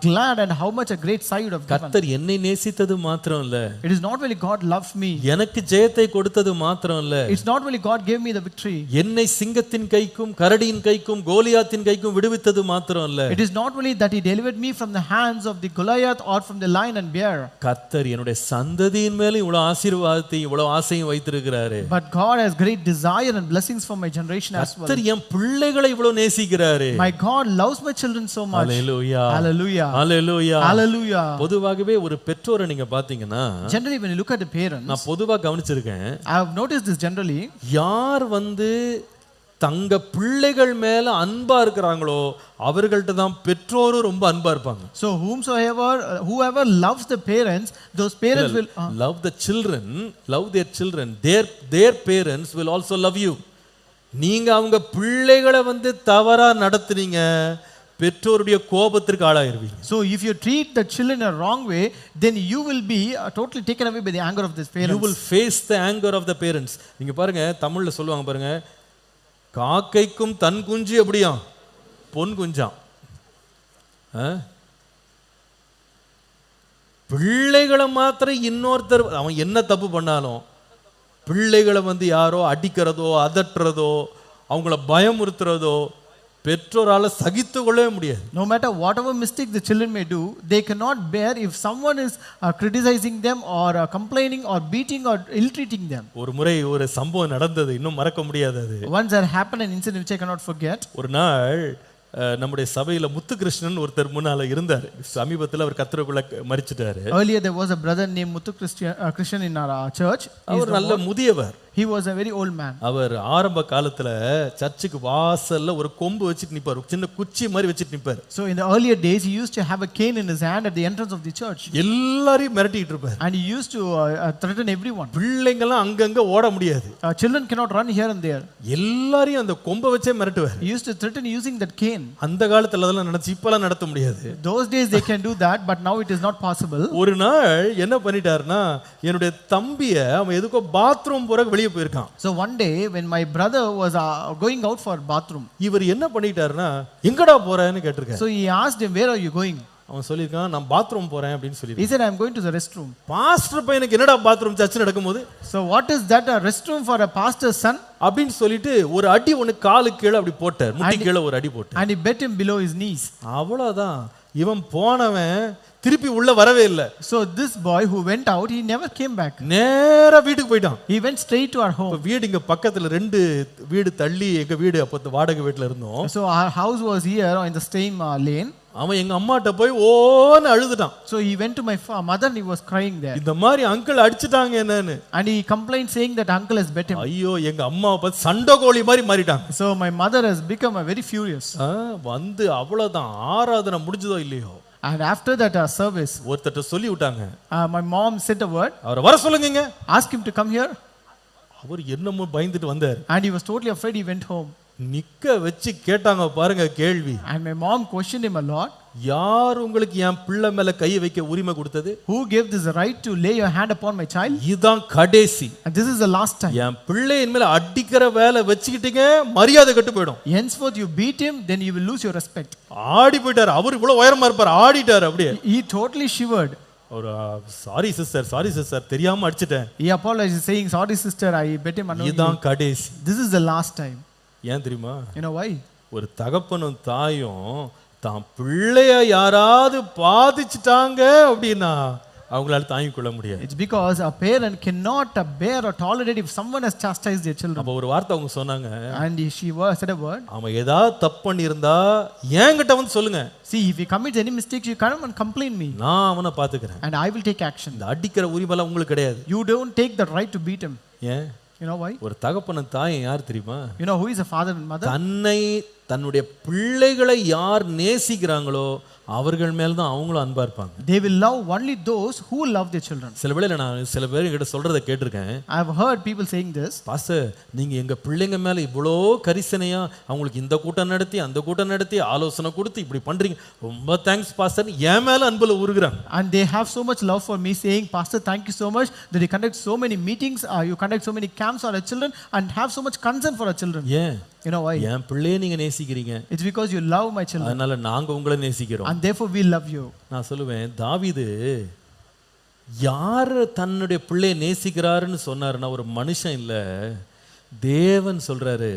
glad and how much a great sigh would have given. கர்த்தர் என்னை நேசித்தது மாத்திரம் இல்ல, It is not really God loves me. எனக்கு ஜெயத்தை கொடுத்தது மாத்திரம் இல்ல, It's not really God gave me the victory. என்னை சிங்கத்தின் கைக்கும் கரடியின் கைக்கும் கோலியாத்தின் கைக்கும் விடுவித்தது மாத்திரம் இல்ல, It is not really that he delivered me from the hands of the Goliath or from the lion and bear. கர்த்தர் என்னுடைய சந்ததியின் மேல இவ்வளவு ஆசீர்வாதத்தையும் இவ்வளவு ஆசையும் வைத்திருக்கிறாரு. But God has great desire and blessings for my generation as well. கர்த்தர் என் பிள்ளைகளை இவ்வளவு நேசிக்கிறாரு. My God loves my children so much. Hallelujah. Hallelujah. Hallelujah. Hallelujah. பொதுவாகவே ஒரு பெற்றோரை நீங்க பாத்தீங்கன்னா, Generally when you look at the parents, நான் பொதுவா கவனிச்சிருக்கேன், I have noticed this generally. யார் தங்க பிள்ளைகள் மேல அன்பா இருக்கிறாங்களோ அவர்கள்ட்ட தான் பெற்றோரும் ரொம்ப அன்பா இருப்பாங்க. So whoever loves the parents, those parents will love the children, love their children, their parents will also love you. நீங்க அவங்க பிள்ளைகளை தவறா நடத்துனீங்க, பெற்றோருடைய கோபத்திற்கு ஆளாயிருவீங்க. So if you treat the children in a wrong way, then you will be totally taken away by the anger of the parents. You will face the anger of the parents. நீங்க பாருங்க, தமிழ்ல சொல்லுவாங்க பாருங்க, காக்கைக்கும் தன் குஞ்சு எப்படியா பொன் குஞ்சாம். பிள்ளைகளை மாத்திரம் இன்னொருத்தர் அவன் என்ன தப்பு பண்ணாலும் பிள்ளைகளை யாரோ அடிக்கிறதோ அதட்டுறதோ அவங்கள பயமுறுத்துறதோ பெற்றோரால சகித்து கொள்ளவே முடியாது. No matter whatever mistake the children may do, they cannot bear if someone is criticizing them or complaining or beating or ill-treating them. ஒரு முறை ஒரு சம்பவம் நடந்தது, இன்னும் மறக்க முடியாதது. Once there happened an incident which I cannot forget. ஒரு நாள் நம்முடைய சபையில முத்துகிருஷ்ணன் ஒருத்தர் முன்னால இருந்தார். சமீபத்தில் அவர் கர்த்தருக்குள்ள மரிச்சிட்டாரு. Earlier there was a brother named Muthu Krishnan in our church. அவர் நல்ல முதியவர். He was a very old man. அவர் ஆரம்ப காலத்துல சர்ச்சுக்கு வாசல்ல ஒரு கொம்பு வச்சிட்டு நிப்பார், சின்ன குச்சி மாதிரி வச்சிட்டு நிப்பார். So in the earlier days he used to have a cane in his hand at the entrance of the church. எல்லாரையும் மிரட்டிட்டு இருப்பார். And he used to threaten everyone. பிள்ளைங்கலாம் அங்கங்க ஓட முடியாது. Children cannot run here and there. எல்லாரையும் அந்த கொம்பை வச்சே மிரட்டுவார். He used to threaten using that cane. அந்த காலத்துல அதெல்லாம் நடந்துச்சு, இப்பலாம் நடத்த முடியாது. Those days they can do that, but now it is not possible. ஒரு நாள் என்ன பண்ணிட்டாருன்னா, என்னுடைய தம்பியை அவன் எதுக்கோ பாத்ரூம் போற வெளியே போயிருக்கான். So one day when my brother was going out for bathroom, இவர் என்ன பண்ணிட்டாருன்னா, எங்கடா போறேன்னு கேட்டிருக்காரு. so he asked him, where are you going? அவன் சொல்லிருக்கான், நான் பாத்ரூம் போறேன் அப்படின்னு சொல்லி. He said, I am going to the restroom. Pastor பையனுக்கு என்னடா பாத்ரூம் சர்ச் நடக்கும்போது? So what is that, a restroom for a pastor's son? அப்படின்னு சொல்லிட்டு ஒரு அடி ஒன்னு காலுக்கு கீழே அப்படி போட்டார், முட்டி கீழே ஒரு அடி போட்டார். And he bet him below his knees. அவ்வளவுதான். இவன் போனவன் திருப்பி உள்ள வரவே இல்லை. So this boy who went out, he never came back. நேரா வீட்டுக்கு போயிட்டான். He went straight to our home. வீடு இங்க பக்கத்துல 2 வீடு தள்ளி எங்க வீடு அப்ப வாடகை வீட்டுல இருந்தோம். So our house was here in the same lane. அவன் எங்க அம்மாட்ட போய் ஓன்னு அழுதுட்டான். So he went to my mother and he was crying there. இந்த மாதிரி அங்கிள் அடிச்சிட்டாங்க என்னன்னு. And he complained saying that uncle has bet him. ஐயோ, எங்க அம்மாவை பார்த்து சண்டை கோழி மாதிரி மாறிட்டாங்க. So my mother has become a very furious. அவ்வளவுதான், ஆராதனை முடிஞ்சதோ இல்லையோ. And after that service, ஒருத்தட்ட சொல்லி விட்டாங்க. My mom sent a word. அவரை வர சொல்லுங்க. Ask him to come here. அவர் என்னமோ பயந்துட்டு வந்தார். And he was totally afraid. He went home. நிக்க வச்சு கேட்டாங்க பாருங்க கேள்வி. And my mom questioned him a lot. யார் உங்களுக்கு என் பிள்ளை மேல கை வைக்க உரிமை கொடுத்தது? Who gave this right to lay your hand upon my child? இதுதான் கடைசி. And this is the last time. என் பிள்ளையின் மேல அடிக்கிற வேலை வச்சுக்கிட்டீங்க, மரியாதை கெட்டு போய்டும். Henceforth you beat him, then you will lose your respect. ஆடி போயிட்டார். அவர் இவ்வளவு உயரமா இருப்பார், ஆடிட்டார் அப்படியே. He totally shivered. ஒரு சாரி சிஸ்டர் தெரியாம அடிச்சிட்டேன். He apologized saying, sorry sister, I bet him unknowingly. இதுதான் கடைசி. This is the last time. ஏன் தெரியுமா? You know why? ஒரு தகப்பனும் தாயும் தான் பிள்ளைய யாராவது பாதிச்சிட்டாங்க அப்படின்னா அவங்களால தாங்கிக் கொள்ள முடியாது. It's because a parent cannot bear or tolerate if someone has chastised their children. அப்ப ஒரு வார்த்தை அவங்க சொன்னாங்க. And she said a word. அவன் ஏதாவது தப்பு பண்ணியிருந்தா என்கிட்ட வந்து சொல்லுங்க. See, if he commits any mistakes, you come and complain me. நான் அவனை பாத்துக்கிறேன். And I will take action. இந்த அடிக்கிற உரிமைலாம் உங்களுக்கு கிடையாது. You don't take the right to beat him. ஏன்? You know why? ஒரு தகப்பனும் தாயும் யார் தெரியுமா? You know who is a father and mother? தன்னுடைய பிள்ளைகளை யார் நேசிக்கிறாங்களோ அவர்கள் மேல தான் அவங்களும் அன்பா இருப்பாங்க. They will love only those who love their children. சில வேளையில நான் சில பேர் கிட்ட சொல்றத கேட்டிருக்கேன். I have heard people saying this. Pastor, நீங்க எங்க பிள்ளைங்க மேல இவ்வளோ கரிசனையா அவங்களுக்கு இந்த கூட்டம் நடத்தி அந்த கூட்டம் நடத்தி ஆலோசனை கொடுத்து இப்படி பண்றீங்க, ரொம்ப தேங்க்ஸ் பாஸ்டர், என் மேல அன்புல உருகுறாங்க. And they have so much love for me, saying, Pastor, thank you so much that you conduct so many meetings, you conduct so many camps for our children and have so much concern for our children. ஏன்? You know why? என் பிள்ளையை நீங்க நேசிக்கிறீங்க. It's because you love my children. அதனால நாங்க உங்களை நேசிக்கிறோம். and therefore we love you. நான் சொல்லுவேன், தாவீது யார் தன்னுடைய பிள்ளையை நேசிக்கிறாருன்னு சொன்னாருன்னா ஒரு மனுஷன் இல்லை, தேவன் சொல்றாரு,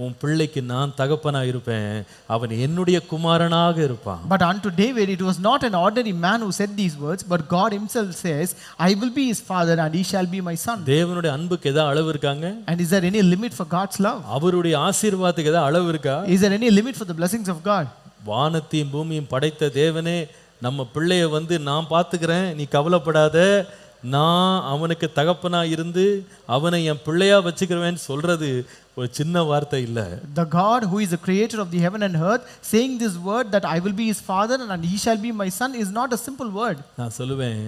உன் பிள்ளைக்கு நான் தகப்பனா இருப்பேன், அவன் என்னுடைய குமாரனாக இருப்பான். But unto David it was not an ordinary man who said these words, but God himself says, I will be his father and he shall be my son. தேவனுடைய அன்புக்கு ஏதாவது அளவு இருக்காங்க? And is there any limit for God's love? அவருடைய ஆசீர்வாதத்துக்கு ஏதாவது அளவு இருக்கா? Is there any limit for the blessings of God? வானத்தையும் பூமியும் படைத்த தேவனே, நம்ம பிள்ளைய நான் பார்த்துக்கிறேன், நீ கவலைப்படாத, நான் அவனுக்கு தகப்பனா இருந்து அவனை என் பிள்ளையா வச்சுக்கிறவேன்னு சொல்றது ஒரு சின்ன வார்த்தை இல்ல. The God who is the creator of the heaven and earth saying this word that I will be his father and he shall be my son is not a simple word. நான் சொல்லுவேன்,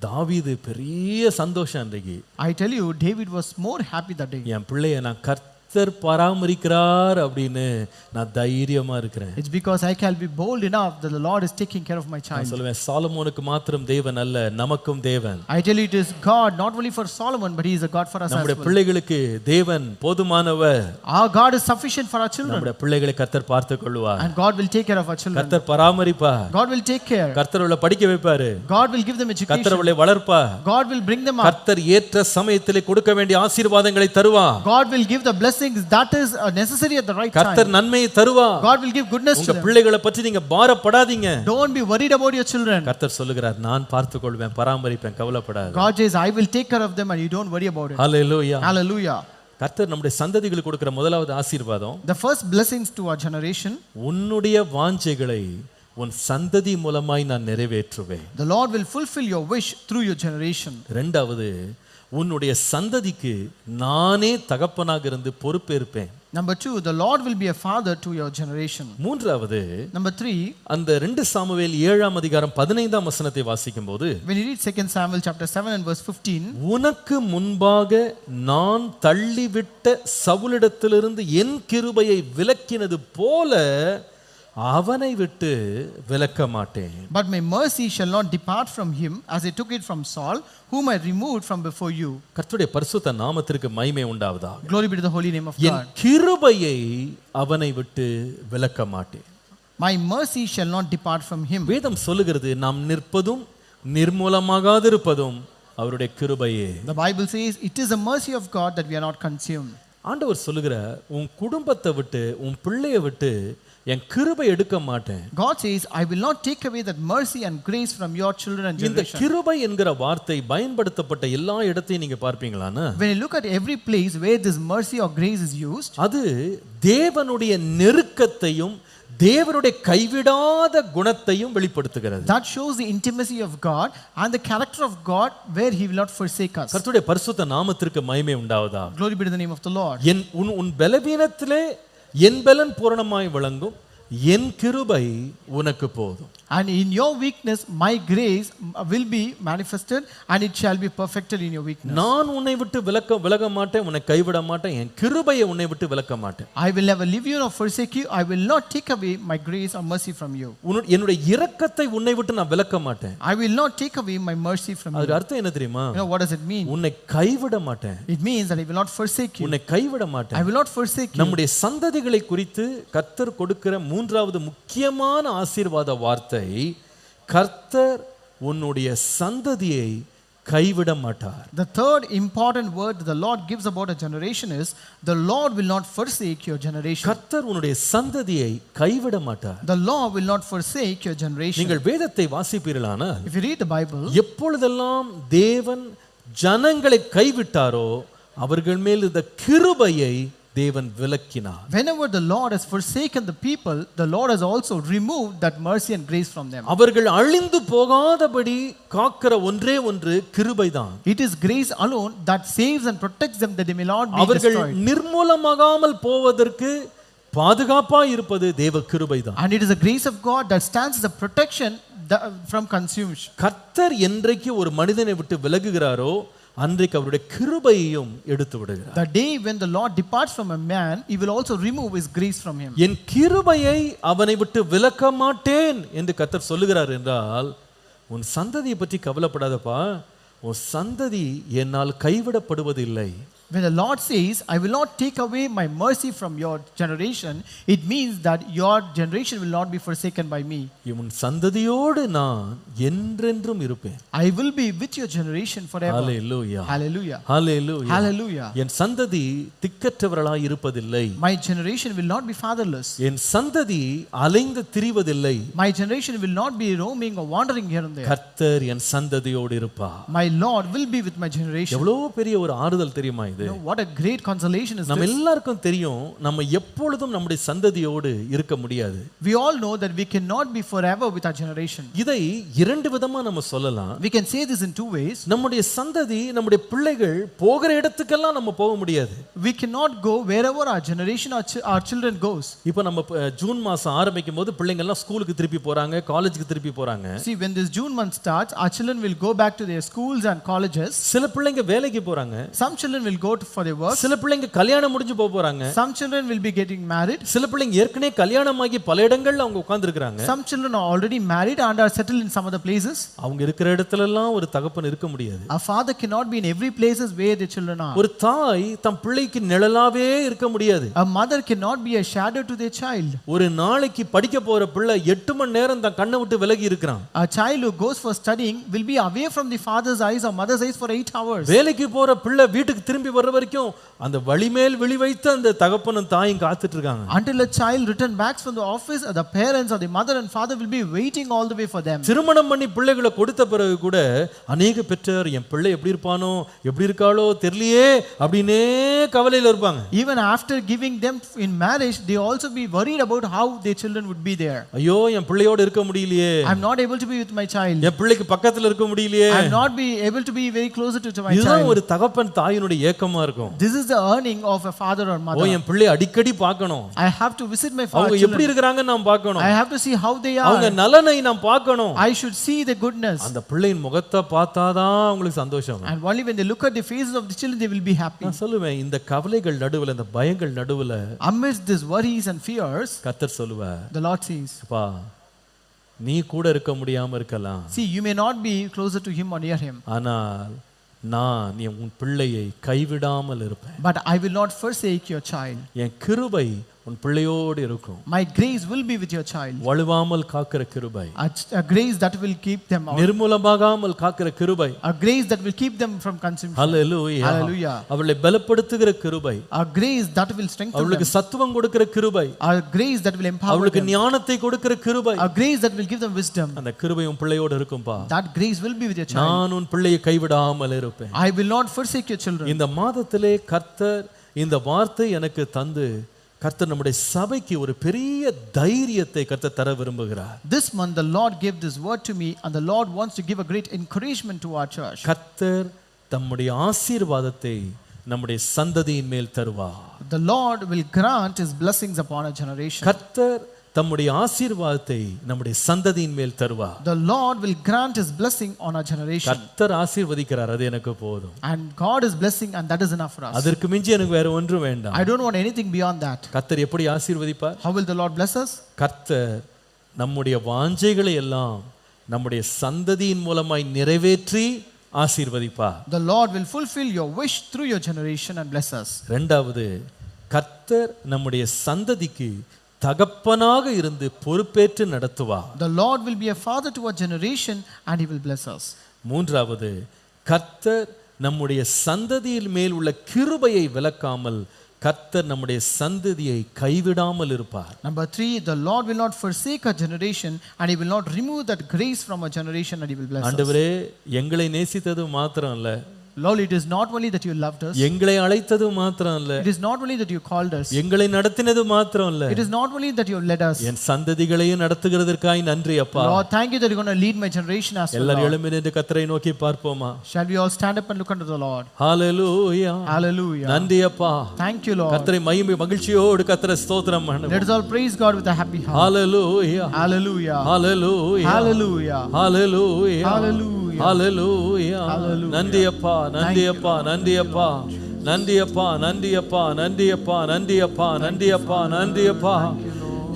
தாவீது பெரிய சந்தோஷம் அன்றைக்கு. I tell you, David was more happy that day. என் பிள்ளைய நான் கர்த்தர் பராமரிக்கிறார் அப்படின்னு நான் தைரியமா இருக்கிறேன். It's because I can be bold enough that the Lord is taking care of my child. நான் சொல்லுவேன், சாலமோனுக்கு மாத்திரம் தேவன் அல்ல, நமக்கும் தேவன். I tell you, it is God not only for Solomon but he is a God for us as well. நம்முடைய பிள்ளைகளுக்கு தேவன் போதுமானவர். Our God is sufficient for our children. நம்முடைய பிள்ளைகளை கர்த்தர் பார்த்துக் கொள்வார். And God will take care of our children. கர்த்தர் பராமரிப்பார். God will take care. கர்த்தர் அவளை படிக்க வைப்பாரு. God will give them education. கர்த்தர் அவளை வளர்ப்பார். God will bring them up. கர்த்தர் ஏற்ற சமயத்திலே கொடுக்க வேண்டிய ஆசீர்வாதங்களை தருவார். God will give the blessings that is necessary at the right time. கர்த்தர் நன்மையை தருவார். God will give goodness to உங்க them. பிள்ளைகளை பற்றி நீங்க பாரப்படாதீங்க. Don't be worried about your children. கர்த்தர் சொல்லுகிறார், நான் பார்த்துக் கொள்வேன், பராமரிப்பேன், கவலைப்படாத. God says, I will take care of them and you don't worry about it. Hallelujah. Hallelujah. கர்த்தர் நம்முடைய சந்ததிகளுக்கு கொடுக்கிற முதலாவது ஆசீர்வாதம், The first blessings to our generation, உன்னுடைய வாஞ்சைகளை உன் சந்ததி மூலமாய் நான் நிறைவேற்றுவேன். the Lord will fulfill your wish through your generation. இரண்டாவது, உன்னுடைய சந்ததிக்கு நானே தகப்பனாக இருந்து பொறுப்பேற்பேன். Number 2, the Lord will be a father to your generation. மூன்றாவது, Number 3, அந்த 2 சாமுவேல் 7ஆம் அதிகாரம் 15ஆம் வசனத்தை வாசிக்கும்போது, when you read 2 Samuel chapter 7 and verse 15, உனக்கு முன்பாக நான் தள்ளிவிட்ட சவுலிடத்திலிருந்து என் கிருபையை விலக்கினது போல அவனை விட்டு விலக்க மாட்டேன். but my mercy shall not depart from him as I took it from Saul, whom I removed from before you. கர்த்தருடைய பரிசுத்த நாமத்திற்கு மகிமை உண்டாவதாக. Glory be to the holy name of N God. கிருபையை அவனை விட்டு விலக்க மாட்டேன். My mercy shall not depart from him. வேதம் சொல்லுகிறது, நாம் நிற்பதும் நிர்மூலமாகாதிருப்பதும் அவருடைய கிருபையே. The Bible says it is a mercy of God that we are not consumed. ஆண்டவர் சொல்லுகிறார், உன் குடும்பத்தை விட்டு உன் பிள்ளையை விட்டு என் கிருபை எடுக்க மாட்டேன். God says, I will not take away that mercy and grace from your children and இந்த generation. கிருபை என்கிற வார்த்தை பயன்படுத்தப்பட்ட எல்லா இடத்தையும் நீங்க பார்ப்பீங்களானா, When you look at every place where this mercy or grace is used, அது தேவனுடைய நெருக்கத்தையும் தேவனுடைய கைவிடாத குணத்தையும் வெளிப்படுத்துகிறது. that shows the intimacy of God and the character of God where he will not forsake us. கர்த்தருடைய பரிசுத்த நாமத்திற்கு மகிமை உண்டாவதாக. Glory be to the name of the Lord. உன் பலவீனத்திலே என் பலன் பூரணமாய் விளங்கும், என் கிருபை உனக்கு போதும். And in your weakness my grace will be manifested and it shall be perfected in your weakness. நான் உன்னை விட்டு விலக மாட்டேன், உன்னை கைவிட மாட்டேன், என் கிருபையை உன்னை விட்டு விலக்க மாட்டேன். I will never leave you nor forsake you. I will not take away my grace or mercy from you. என்னுடைய இரக்கத்தை உன்னை விட்டு நான் விலக்க மாட்டேன். I will not take away my mercy from you. அதுக்கு அர்த்தம் என்ன தெரியுமா? You know what does it mean? உன்னை கைவிட மாட்டேன். It means that I will not forsake you. உன்னை கைவிட மாட்டேன். I will not forsake you. நம்முடைய சந்ததிகளை குறித்து கர்த்தர் கொடுக்கிற மூன்றாவது முக்கியமான ஆசீர்வாத வார்த்தை, கர்த்தர் உன்னுடைய சந்ததியை கைவிட மாட்டார். The third important word that the Lord gives about a generation is, the Lord will not forsake your generation. கர்த்தர் உன்னுடைய சந்ததியை கைவிட மாட்டார். The Lord will not forsake your generation. நீங்கள் வேதத்தை வாசிப்பீர்களானால், If you read the Bible, எப்பொழுதெல்லாம் தேவன் ஜனங்களை கைவிட்டாரோ அவர்கள் மேல் இந்த கிருபையை தேவன் விலக்கினார். whenever the Lord has forsaken the people, the Lord has also removed that mercy and grace from them. அவர்கள் அழிந்து போகாதபடி காக்கிற ஒன்றே ஒன்று கிருபைதான். It is grace alone that saves and protects them that they may not be அவர்கள் destroyed. நிர்மூலமாகாமல் போவதற்கு பாதுகாப்பாய் இருப்பது தேவ கிருபைதான். And it is the grace of God that stands as a protection from consumption. கர்த்தர் என்றைக்கு ஒரு மனிதனை விட்டு விலகுகிறாரோ அன்றைக்கு அவருடைய கிருபையையும் எடுத்து விடுகிறார். The day when the Lord departs from a man, he will also remove his grace from him. என் கிருபையை அவனை விட்டு விலக்க மாட்டேன் என்று கர்த்தர் சொல்லுகிறார் என்றால், உன் சந்ததியை பற்றி கவலைப்படாதப்பா, உன் சந்ததி என்னால் கைவிடப்படுவதில்லை. When the Lord says, I will not take away my mercy from your generation, it means that your generation will not be forsaken by me. உன் சந்ததியோடு நான் என்றென்றும் இருப்பேன். I will be with your generation forever. Hallelujah. Hallelujah. Hallelujah. Hallelujah. என் சந்ததி திக்கற்றவர்களாய் இருப்பதில்லை. My generation will not be fatherless. என் சந்ததி அலைந்து திரிவதில்லை. My generation will not be roaming or wandering here and there. கர்த்தர் என் சந்ததியோடு இருப்பார். My Lord will be with my generation. எவ்வளவு பெரிய ஒரு ஆறுதல் தெரியுமா இது? You know, what a great consolation is நம்ம this. எல்லாருக்கும் தெரியும் நம்ம எப்பொழுதும் நம்முடைய சந்ததியோடு இருக்க முடியாது. We all know that we cannot be forever with our generation. இதை இரண்டு விதமா நம்ம சொல்லலாம். We can say this in two ways. நம்முடைய சந்ததி நம்முடைய பிள்ளைகள் போகிற இடத்துக்கெல்லாம் நம்ம போக முடியாது. We cannot go wherever our generation, our children goes. இப்போ நம்ம ஜூன் மாசம் ஆரம்பிக்கும் போது பிள்ளைங்க எல்லாம் ஸ்கூலுக்கு திருப்பி போறாங்க, காலேஜுக்கு திருப்பி போறாங்க. See, when this June month starts, our children will go back to their schools and colleges. சில பிள்ளைங்க வேலைக்கு போறாங்க. Some children will go for their work. சில பிள்ளைங்க கல்யாணம் முடிஞ்சு போறாங்க. Some children will be getting married. சில பிள்ளைங்க ஏற்கனவே கல்யாணமாகி பல இடங்கள்ல அவங்க உட்கார்ந்திருக்காங்க. Some children are already married and are settled in some other places. அவங்க இருக்கிற இடத்துல எல்லாம் ஒரு தகப்பன் இருக்க முடியாது. A father cannot be in every places where the children are. ஒரு தாய் தம் பிள்ளைக்கு நிழலாவே இருக்க முடியாது. A mother cannot be a shadow to their child. ஒரு நாளைக்கு படிக்க போற பிள்ளை 8 மணி நேரம் தன் கண்ணை விட்டு விலகி இருக்கிறான். A child who goes for studying will be away from the father's eyes or mother's eyes for 8 hours. வேலைக்கு போற பிள்ளை வீட்டுக்கு திரும்பி வர்ற வரைக்கும் அந்த வழிமேல் விழி வைத்து அந்த தகப்பனும் தாயும் காத்துட்டு இருக்காங்க. Until a child return back from the office, the parents or the mother and father will be waiting all the way for them. திருமணம் பண்ணி பிள்ளைகளை கொடுத்த பிறகு கூட அநேக பெற்றோர் என் பிள்ளை எப்படி இருப்பானோ எப்படி இருக்காளோ தெரியலையே அப்படினே கவலையில இருப்பாங்க. Even after giving them in marriage, they also be worried about how their children would be there. ஐயோ என் பிள்ளையோட இருக்க முடியலையே. I'm not able to be with my child. என் பிள்ளைக்கு பக்கத்துல இருக்க முடியலையே. I'm not be able to be very closer to my இதுதான் child. ஒரு தகப்பன் தாயினுடைய ஏக்கமா இருக்கும். This is the earning of a father or mother. ஓ என் பிள்ளை அடிக்கடி பார்க்கணும். I have to visit my father. அவங்க எப்படி இருக்கறாங்க நான் பார்க்கணும். I have to see how they are. அவங்க நலனை நான் பார்க்கணும். I should see the goodness. அந்த பிள்ளையின் முகத்தை பார்த்தாதான் உங்களுக்கு சந்தோஷம். And only when they look at the faces of the children they will be happy. நான் சொல்லுவேன் இந்த கவலைகள் நடுவுல இந்த பயங்கள் நடுவுல Amidst these worries and fears, கர்த்தர் சொல்லுவார், the Lord says, அப்பா நீ கூட இருக்க முடியாம இருக்கலாம். see, you may not be closer to him or near him. ஆனால் நான் உன் பிள்ளையை கைவிடாமல் இருப்பேன். But I will not forsake your child. என் கிருபை உன் பிள்ளையோடு இருக்கும். My grace will be with your child. வழுவாமல் காக்கிற கிருபை. A grace that will keep them out. நிர்மூலமாகாமல் காக்கிற கிருபை. A grace that will keep them from consumption. Hallelujah. Hallelujah. அவளை பலப்படுத்துகிற கிருபை. A grace that will strengthen அவளுக்கு them. சத்துவம் கொடுக்கிற கிருபை. A grace that will empower அவளுக்கு them. ஞானத்தை கொடுக்கிற கிருபை. A grace that will give them wisdom. அந்த கிருபை உன் பிள்ளையோடு இருக்கும்பா. That grace will be with your child. நான் உன் பிள்ளையை கைவிடாமல் இருப்பேன். I will not forsake your children. இந்த மாதத்திலே கர்த்தர் இந்த வார்த்தை எனக்கு தந்து கர்த்தர் நம்முடைய சபைக்கு ஒரு பெரிய தைரியத்தை கர்த்தர் தர விரும்புகிறார். This month the Lord gave this word to me and the Lord wants to give a great encouragement to our church. கர்த்தர் தம்முடைய ஆசீர்வாதத்தை நம்முடைய சந்ததியின் மேல் தருவார். The Lord will grant his blessings upon our generation. கர்த்தர் தம்முடைய ஆசீர்வாதத்தை நம்முடைய சந்ததியின் மேல் தருவார். The Lord will grant his blessing on our generation. கர்த்தர் ஆசீர்வதிக்கிறார், அது எனக்கு போதும். And God is blessing and that is enough for us. அதற்கு மிஞ்சி எனக்கு வேற ஒன்றும் வேண்டாம். I don't want anything beyond that. கர்த்தர் எப்படி ஆசீர்வதிப்பார்? How will the Lord bless us? கர்த்தர் நம்முடைய வாஞ்சைகளை எல்லாம் நம்முடைய சந்ததியின் மூலமாய் நிறைவேற்றி ஆசீர்வதிப்பார். The Lord will fulfill your wish through your generation and bless us. இரண்டாவது, கர்த்தர் நம்முடைய சந்ததிக்கு தகப்பனாக இருந்து பொறுப்பேற்று நடத்துவார். The Lord will be a father to our generation and he will bless us. மூன்றாவது, கர்த்தர் நம்முடைய சந்ததியின் மேல் உள்ள கிருபையை விலக்காமல் கர்த்தர் நம்முடைய சந்ததியை கைவிடாமல் இருப்பார். Number 3, the Lord will not forsake our generation and he will not remove that grace from our generation and he will bless us. ஆண்டவரே, எங்களை நேசித்தது மாத்திரம் இல்ல, Lord, it is not only that you loved us. எங்களை அழைத்தது மாத்திரம் இல்ல, It is not only that you called us. எங்களை நடத்தினது மாத்திரம் இல்ல, It is not only that you led us. என் சந்ததிகளையும் நடத்துகிறதற்காய் நன்றி அப்பா. Lord, thank you that you're going to lead my generation as well. எல்லாரும் Lord. எழும்பி நின்று கர்த்தரை நோக்கி பார்ப்போமா? Shall we all stand up and look unto the Lord? Hallelujah. Hallelujah. நன்றி அப்பா. Thank you, Lord. கர்த்தரை மகிழ்ச்சியோடு கர்த்தரை ஸ்தோத்திரம் பண்ணுவோம். Let us all praise God with a happy heart. Hallelujah. Hallelujah. Hallelujah. Hallelujah. Hallelujah. Hallelujah. Hallelujah. Hallelujah. நன்றி அப்பா, நன்றி அப்பா, நன்றி அப்பா, நன்றி அப்பா, நன்றி அப்பா, நன்றி அப்பா, நன்றி அப்பா, நன்றி அப்பா, நன்றி அப்பா.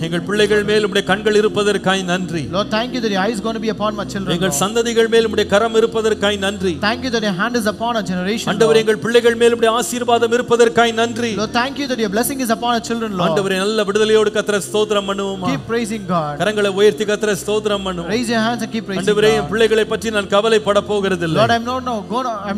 எங்கள் பிள்ளைகள் மேல் உம்முடைய கண்கள் இருப்பதற்காய் நன்றி. Lord, thank you that your eye is going to be upon my children. எங்கள் Lord. சந்ததிகள் மேல் உம்முடைய கரம் இருப்பதற்காய் நன்றி. Thank you that your hand is upon our generation. ஆண்டவரே, எங்கள் பிள்ளைகள் மேல் உம்முடைய ஆசீர்வாதம் இருப்பதற்காய் நன்றி. Lord, thank you that your blessing is upon our children, Lord. ஆண்டவரே, நல்ல விடுதலையோடு கர்த்தரை ஸ்தோத்திரம் பண்ணுவோமா? Keep praising God. கரங்களை உயர்த்தி கர்த்தரை ஸ்தோத்திரம் பண்ணுவோம். Raise your hands and keep praising ஆண்டவரே, என் God. பிள்ளைகளை பற்றி நான் கவலைப்பட போகிறதில்லை. Lord, I'm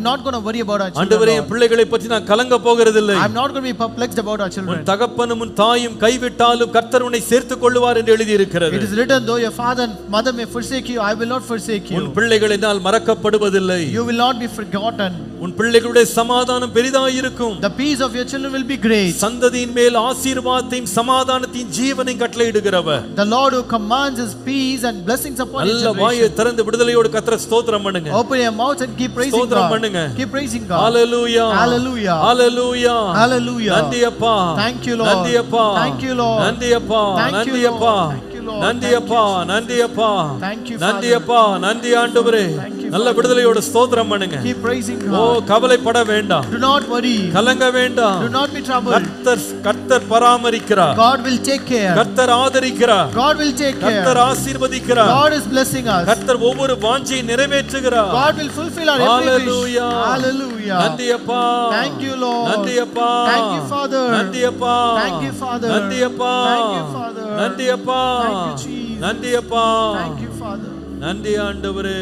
not going to worry about our children. ஆண்டவரே, என் Lord. பிள்ளைகளை பற்றி நான் கலங்க போகிறதில்லை. I'm not going to be perplexed about our children. உன் தகப்பனும் உன் தாயும் கைவிட்டாலும் கர்த்தர் உன்னை சேர்த்துக் கொள்வார் என்று எழுதி இருக்கிறது. It is written, though your father and mother may forsake you, I will not forsake உன் you. பிள்ளைகள் என்னால் மறக்கப்படுவதில்லை. You will not be forgotten. உன் பிள்ளைகளுடைய சமாதானம் பெரிதாய் இருக்கும். The peace of your children will be great. சந்ததியின் மேல் ஆசீர்வாதத்தையும் சமாதானத்தையும் ஜீவனையும் கட்டளையிடுகிறவர். The Lord who commands his peace and blessings upon his நல்ல வாயை generation. திறந்து விடுதலையோடு கர்த்தரை ஸ்தோத்திரம் பண்ணுங்க. Open your mouth and keep praising ஸ்தோத்திரம் God. பண்ணுங்க. Keep praising God. ஹalleluya, Hallelujah. ஹalleluya, Hallelujah. நன்றி அப்பா, Thank you, Lord. நன்றி அப்பா, Thank you, Lord. நன்றி அப்பா, Thank you, நன்றி Lord. அப்பா, Thank you, Lord. நன்றி Thank அப்பா, you. நன்றி அப்பா, Thank you, நன்றி Father. அப்பா, நன்றி ஆண்டவரே. Thank you, நல்ல Father. விடுதலையோடு ஸ்தோத்திரம் பண்ணுங்க. Keep praising ஓ, God. கவலைப்பட வேண்டாம், Do not worry. கலங்க வேண்டாம். Do not be troubled. கர்த்தர் பராமரிக்கிறார். God will take care. கர்த்தர் ஆதரிக்கிறார். God will take கர்த்தர் care. ஆசீர்வதிக்கிறார். God is blessing us. கர்த்தர் ஒவ்வொரு வாஞ்சையை நிறைவேற்றுகிறார். God will fulfill our every wish. Hallelujah. Hallelujah. நன்றி அப்பா, Thank you, Lord. நன்றி அப்பா, Thank you, Father. நன்றி அப்பா, Thank you, Father. நன்றி அப்பா, Thank you, Father. நன்றி அப்பா, Thank you, Jesus. நன்றி அப்பா, Thank you, Father. நன்றி ஆண்டவரே,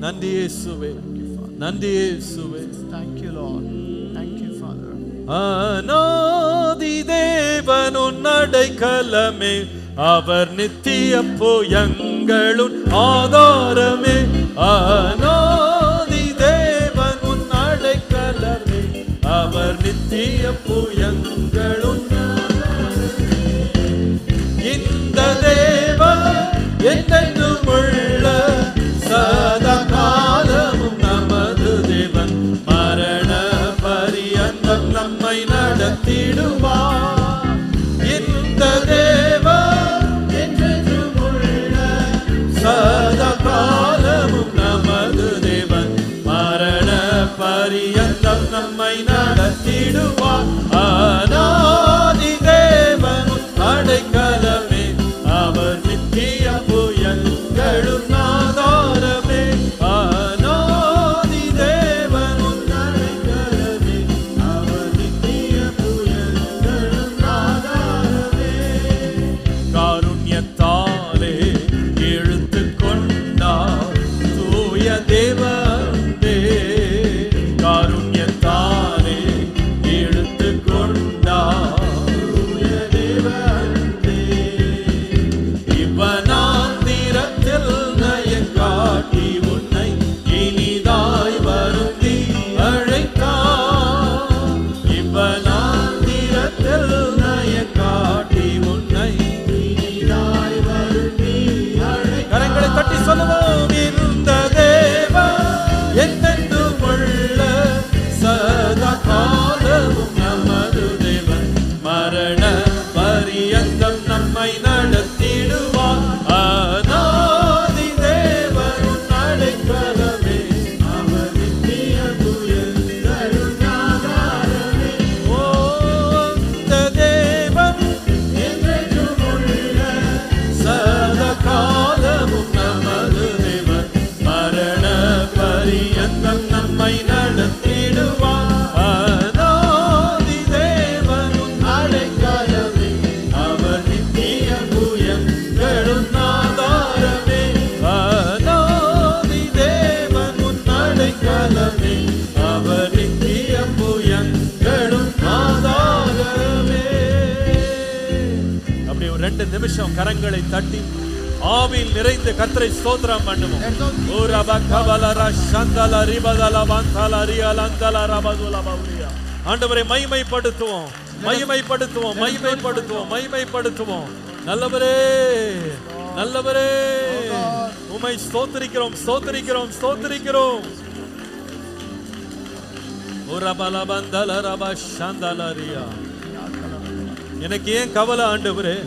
நன்றி இயேசுவே, நன்றி இயேசுவே. Thank you, Lord. Thank you, Father. அநாதி தேவன் உன் அடைக்கலமே, அவர் நித்திய புயங்களும் ஆதாரமே. அநாதி தேவன் உன் அடைக்கலமே, அவர் நித்திய புயங்களும். இந்த தேவன் என்றென்றும் உள்ள சதா காலமும் நமது தேவன், மரண பரியந்தம் நம்மை நடத்திடுவார். இந்த தேவன் என்றென்றும் உள்ள சதா காலமும் நமது தேவன், மரண பரியந்தம் நம்மை நடத்திடுவார். அநாதி தேவன் அடைக்கலமே, அவர் நித்திய புயங்களும் ஆதாரமே. அநாதி தேவன் அடைக்கலமே, அவர் நித்திய புயங்களும் ஆதாரமே. காருண்யத்தாலே இழுத்துக் கொண்டார் தூய தேவனே, காருண்யத்தாலே இழுத்துக் கொண்டார் தூய தேவனே. இவனாந்திரத்தில் நயங்காட்டி உன்னை இனிதாய் வருந்தி அழைத்தார். இவனாந்திரத்தில் நயங்காட்டி உன்னை இனிதாய் வருந்தி அழைத்தார். கரங்களை தட்டி சொல்லுவோம். இந்த தேவன் என்றென்றும் உள்ள சதா காலமும் நமது தேவன், மரண பரியந்தம் நம்மை நடத்திடுவார். அநாதி தேவன் அடைக்கலமே, அவர் நித்திய புயங்களும் ஆதாரமே. ஓ, இந்த தேவன் என்றென்றும் உள்ள சதா காலமும் நமது தேவன், மரண பரியந்தம் நம்மை நடத்திடுவார். அநாதி தேவன் அடைக்கலமே, அவர் நித்திய புயங்களும் ஆதாரமே. அநாதி தேவன் அடைக்கலமே, அவர் நித்திய புயங்களும் ஆதாரமே. அப்படி ஒரு 2 நிமிஷம் கரங்களை தட்டி ஆவியில் நிறைந்து கர்த்தரை ஸ்தோத்திரம் பண்ணுவோம். Let's all ஓ ரபா கபலரா சந்தல ரிபதல வந்தல ரியலந்தல ரபதுல பௌரியா. ஆண்டவரை மகிமைப்படுத்துவோம், மகிமைப்படுத்துவோம், மகிமைப்படுத்துவோம், மகிமைப்படுத்துவோம். நல்லவரே, நல்லவரே, உம்மை ஸ்தோத்திரிக்கிறோம், ஸ்தோத்திரிக்கிறோம், ஸ்தோத்திரிக்கிறோம். ஓ ரபல வந்தல ரப சந்தல ரியா. எனக்கு ஏன் கவலை ஆண்டவரே?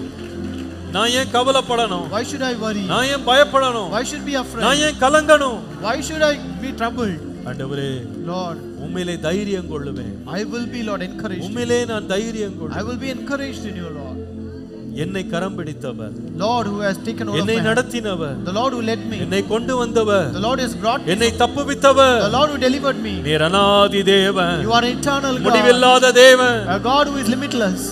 நான் ஏன் கவலைப்படணும்? Why should I worry? நான் ஏன் பயப்படணும்? Why should I be afraid? நான் ஏன் கலங்கணும்? Why should I be troubled? ஆண்டவரே, Lord, உம்மிலே தைரியம் கொள்ளுவேன். I will be, Lord, encouraged. உம்மிலே நான் தைரியம் I கொள்ளுவேன். will be encouraged in you, Lord. என்னை கரம் பிடித்தவர், Lord who has taken hold of என்னை my hand, நடத்தினவர், the Lord who led me, என்னை கொண்டு வந்தவர், the Lord has brought me, என்னை தப்புவித்தவர், the Lord who delivered me. நீர் அநாதி தேவன், You are eternal God, முடிவில்லாத தேவன். a God who is limitless.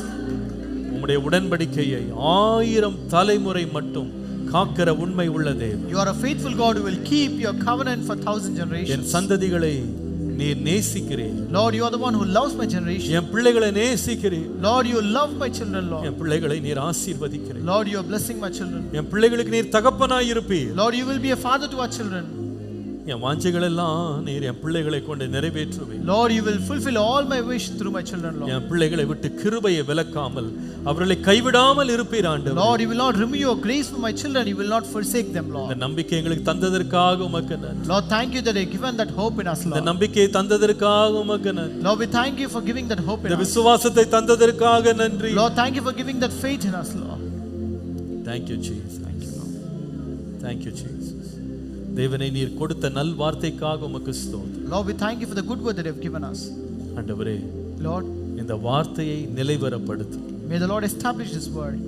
உம்முடைய உடன்படிக்கையை 1000 தலைமுறை மட்டும் காக்கிற உண்மை உள்ள தேவன். You are a faithful God who will keep your covenant for 1000 N generations. சந்ததிகளை நீர் நேசிக்கிறீர். Lord, you are the one who loves my generation. என் பிள்ளைகளை நேசிக்கிறீர். Lord, you love my children, Lord. என் பிள்ளைகளை நீர் ஆசீர்வதிக்கிறீர். Lord, you are blessing my children. என் பிள்ளைகளுக்கு நீர் தகப்பனாய் இருப்பீர். Lord, you will be a father to our children. என் வாஞ்சைகள் எல்லாம் நீர் என் பிள்ளைகளை கொண்டு நிறைவேற்றுவீர். Lord, you will fulfill all my wish through my children, Lord. என் பிள்ளைகளை விட்டு கிருபையை விலக்காமல் அவர்களை கைவிடாமல் இருப்பீர் ஆண்டவரே. Lord, you will not remove your grace from my children. You will not forsake them, இந்த Lord. நம்பிக்கை எங்களுக்கு தந்ததற்காக உமக்கு நன்றி. Lord, thank you that you have given that hope in us, இந்த Lord. நம்பிக்கையை தந்ததற்காக உமக்கு நன்றி. Lord, we thank you for giving that hope in இந்த us. விசுவாசத்தை தந்ததற்காக நன்றி. Lord, thank you for giving that faith in us, Lord. Thank you Jesus. Thank you Jesus. தேவனே நீர் கொடுத்த நல் வார்த்தைக்காக உமக்கு ஸ்தோத்திரம். Lord, we thank you for the good word that you have given us. ஆண்டவரே Lord, இந்த வார்த்தையை நிலைவரப்படுத்து. may the Lord establish this word.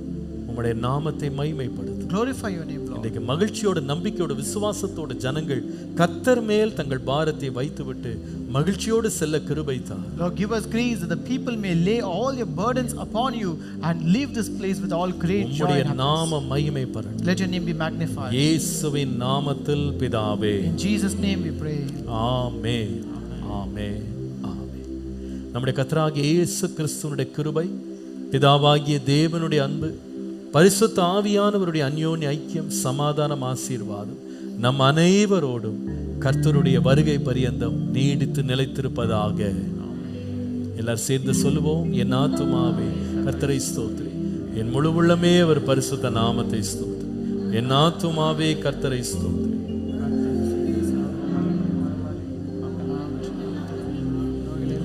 உம்முடைய நாமத்தை மகிமைப்படுத்து. Glorify your name, Lord. இன்றைக்கு மகிழ்ச்சியோட நம்பிக்கையோட விசுவாசத்தோட ஜனங்கள் கர்த்தர் மேல் தங்கள் பாரத்தை வைத்துவிட்டு மகிழ்ச்சியோடு செல்ல கிருபை தார். Lord, give us grace that the people may lay all your burdens upon you and leave this place with all great joy உம்முடைய and happiness. நாமம் மகிமைப்படட்டும். Let your name be magnified. இயேசுவின் நாமத்தில் பிதாவே. In Jesus' name we pray. ஆமென். ஆமென். ஆமென். நம்முடைய கர்த்தராகிய இயேசு கிறிஸ்துவினுடைய கிருபை, பிதாவாகிய தேவனுடைய அன்பு, பரிசுத்த ஆவியானவருடைய அந்யோன்ய ஐக்கியம், சமாதானம், ஆசீர்வாதம் நம் அனைவரோடும் கர்த்தருடைய வருகை பரியந்தம் நீடித்து நிலைத்திருப்பதாக. எல்லாரும் சேர்ந்து சொல்லுவோம். என் ஆத்துமாவே கர்த்தரை ஸ்தோத்திரி, என் முழு உள்ளமே அவர் பரிசுத்த நாமத்தை ஸ்தோத்திரி. என் ஆத்துமாவே கர்த்தரை ஸ்தோத்திரி.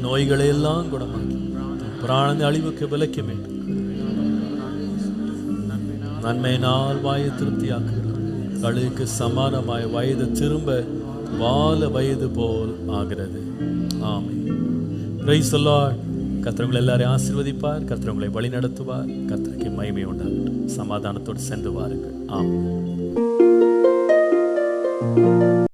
நோய்களை எல்லாம் குணமாக்கி பிராண அழிவுக்கு விலக்கி மீட்டு நன்மையினால் வாயை திருப்தியாக்குகிறார். கழுகுக்கு சமானமாய் வயது திரும்ப வால வயது போல் ஆகிறது. ஆமென். Praise the Lord. கர்த்தர் உங்களை எல்லாரையும் ஆசீர்வதிப்பார். கர்த்தர் உங்களை வழி நடத்துவார். கர்த்தருக்கு மகிமை உண்டாகட்டும். சமாதானத்தோடு சென்று வாருங்கள். ஆமென்.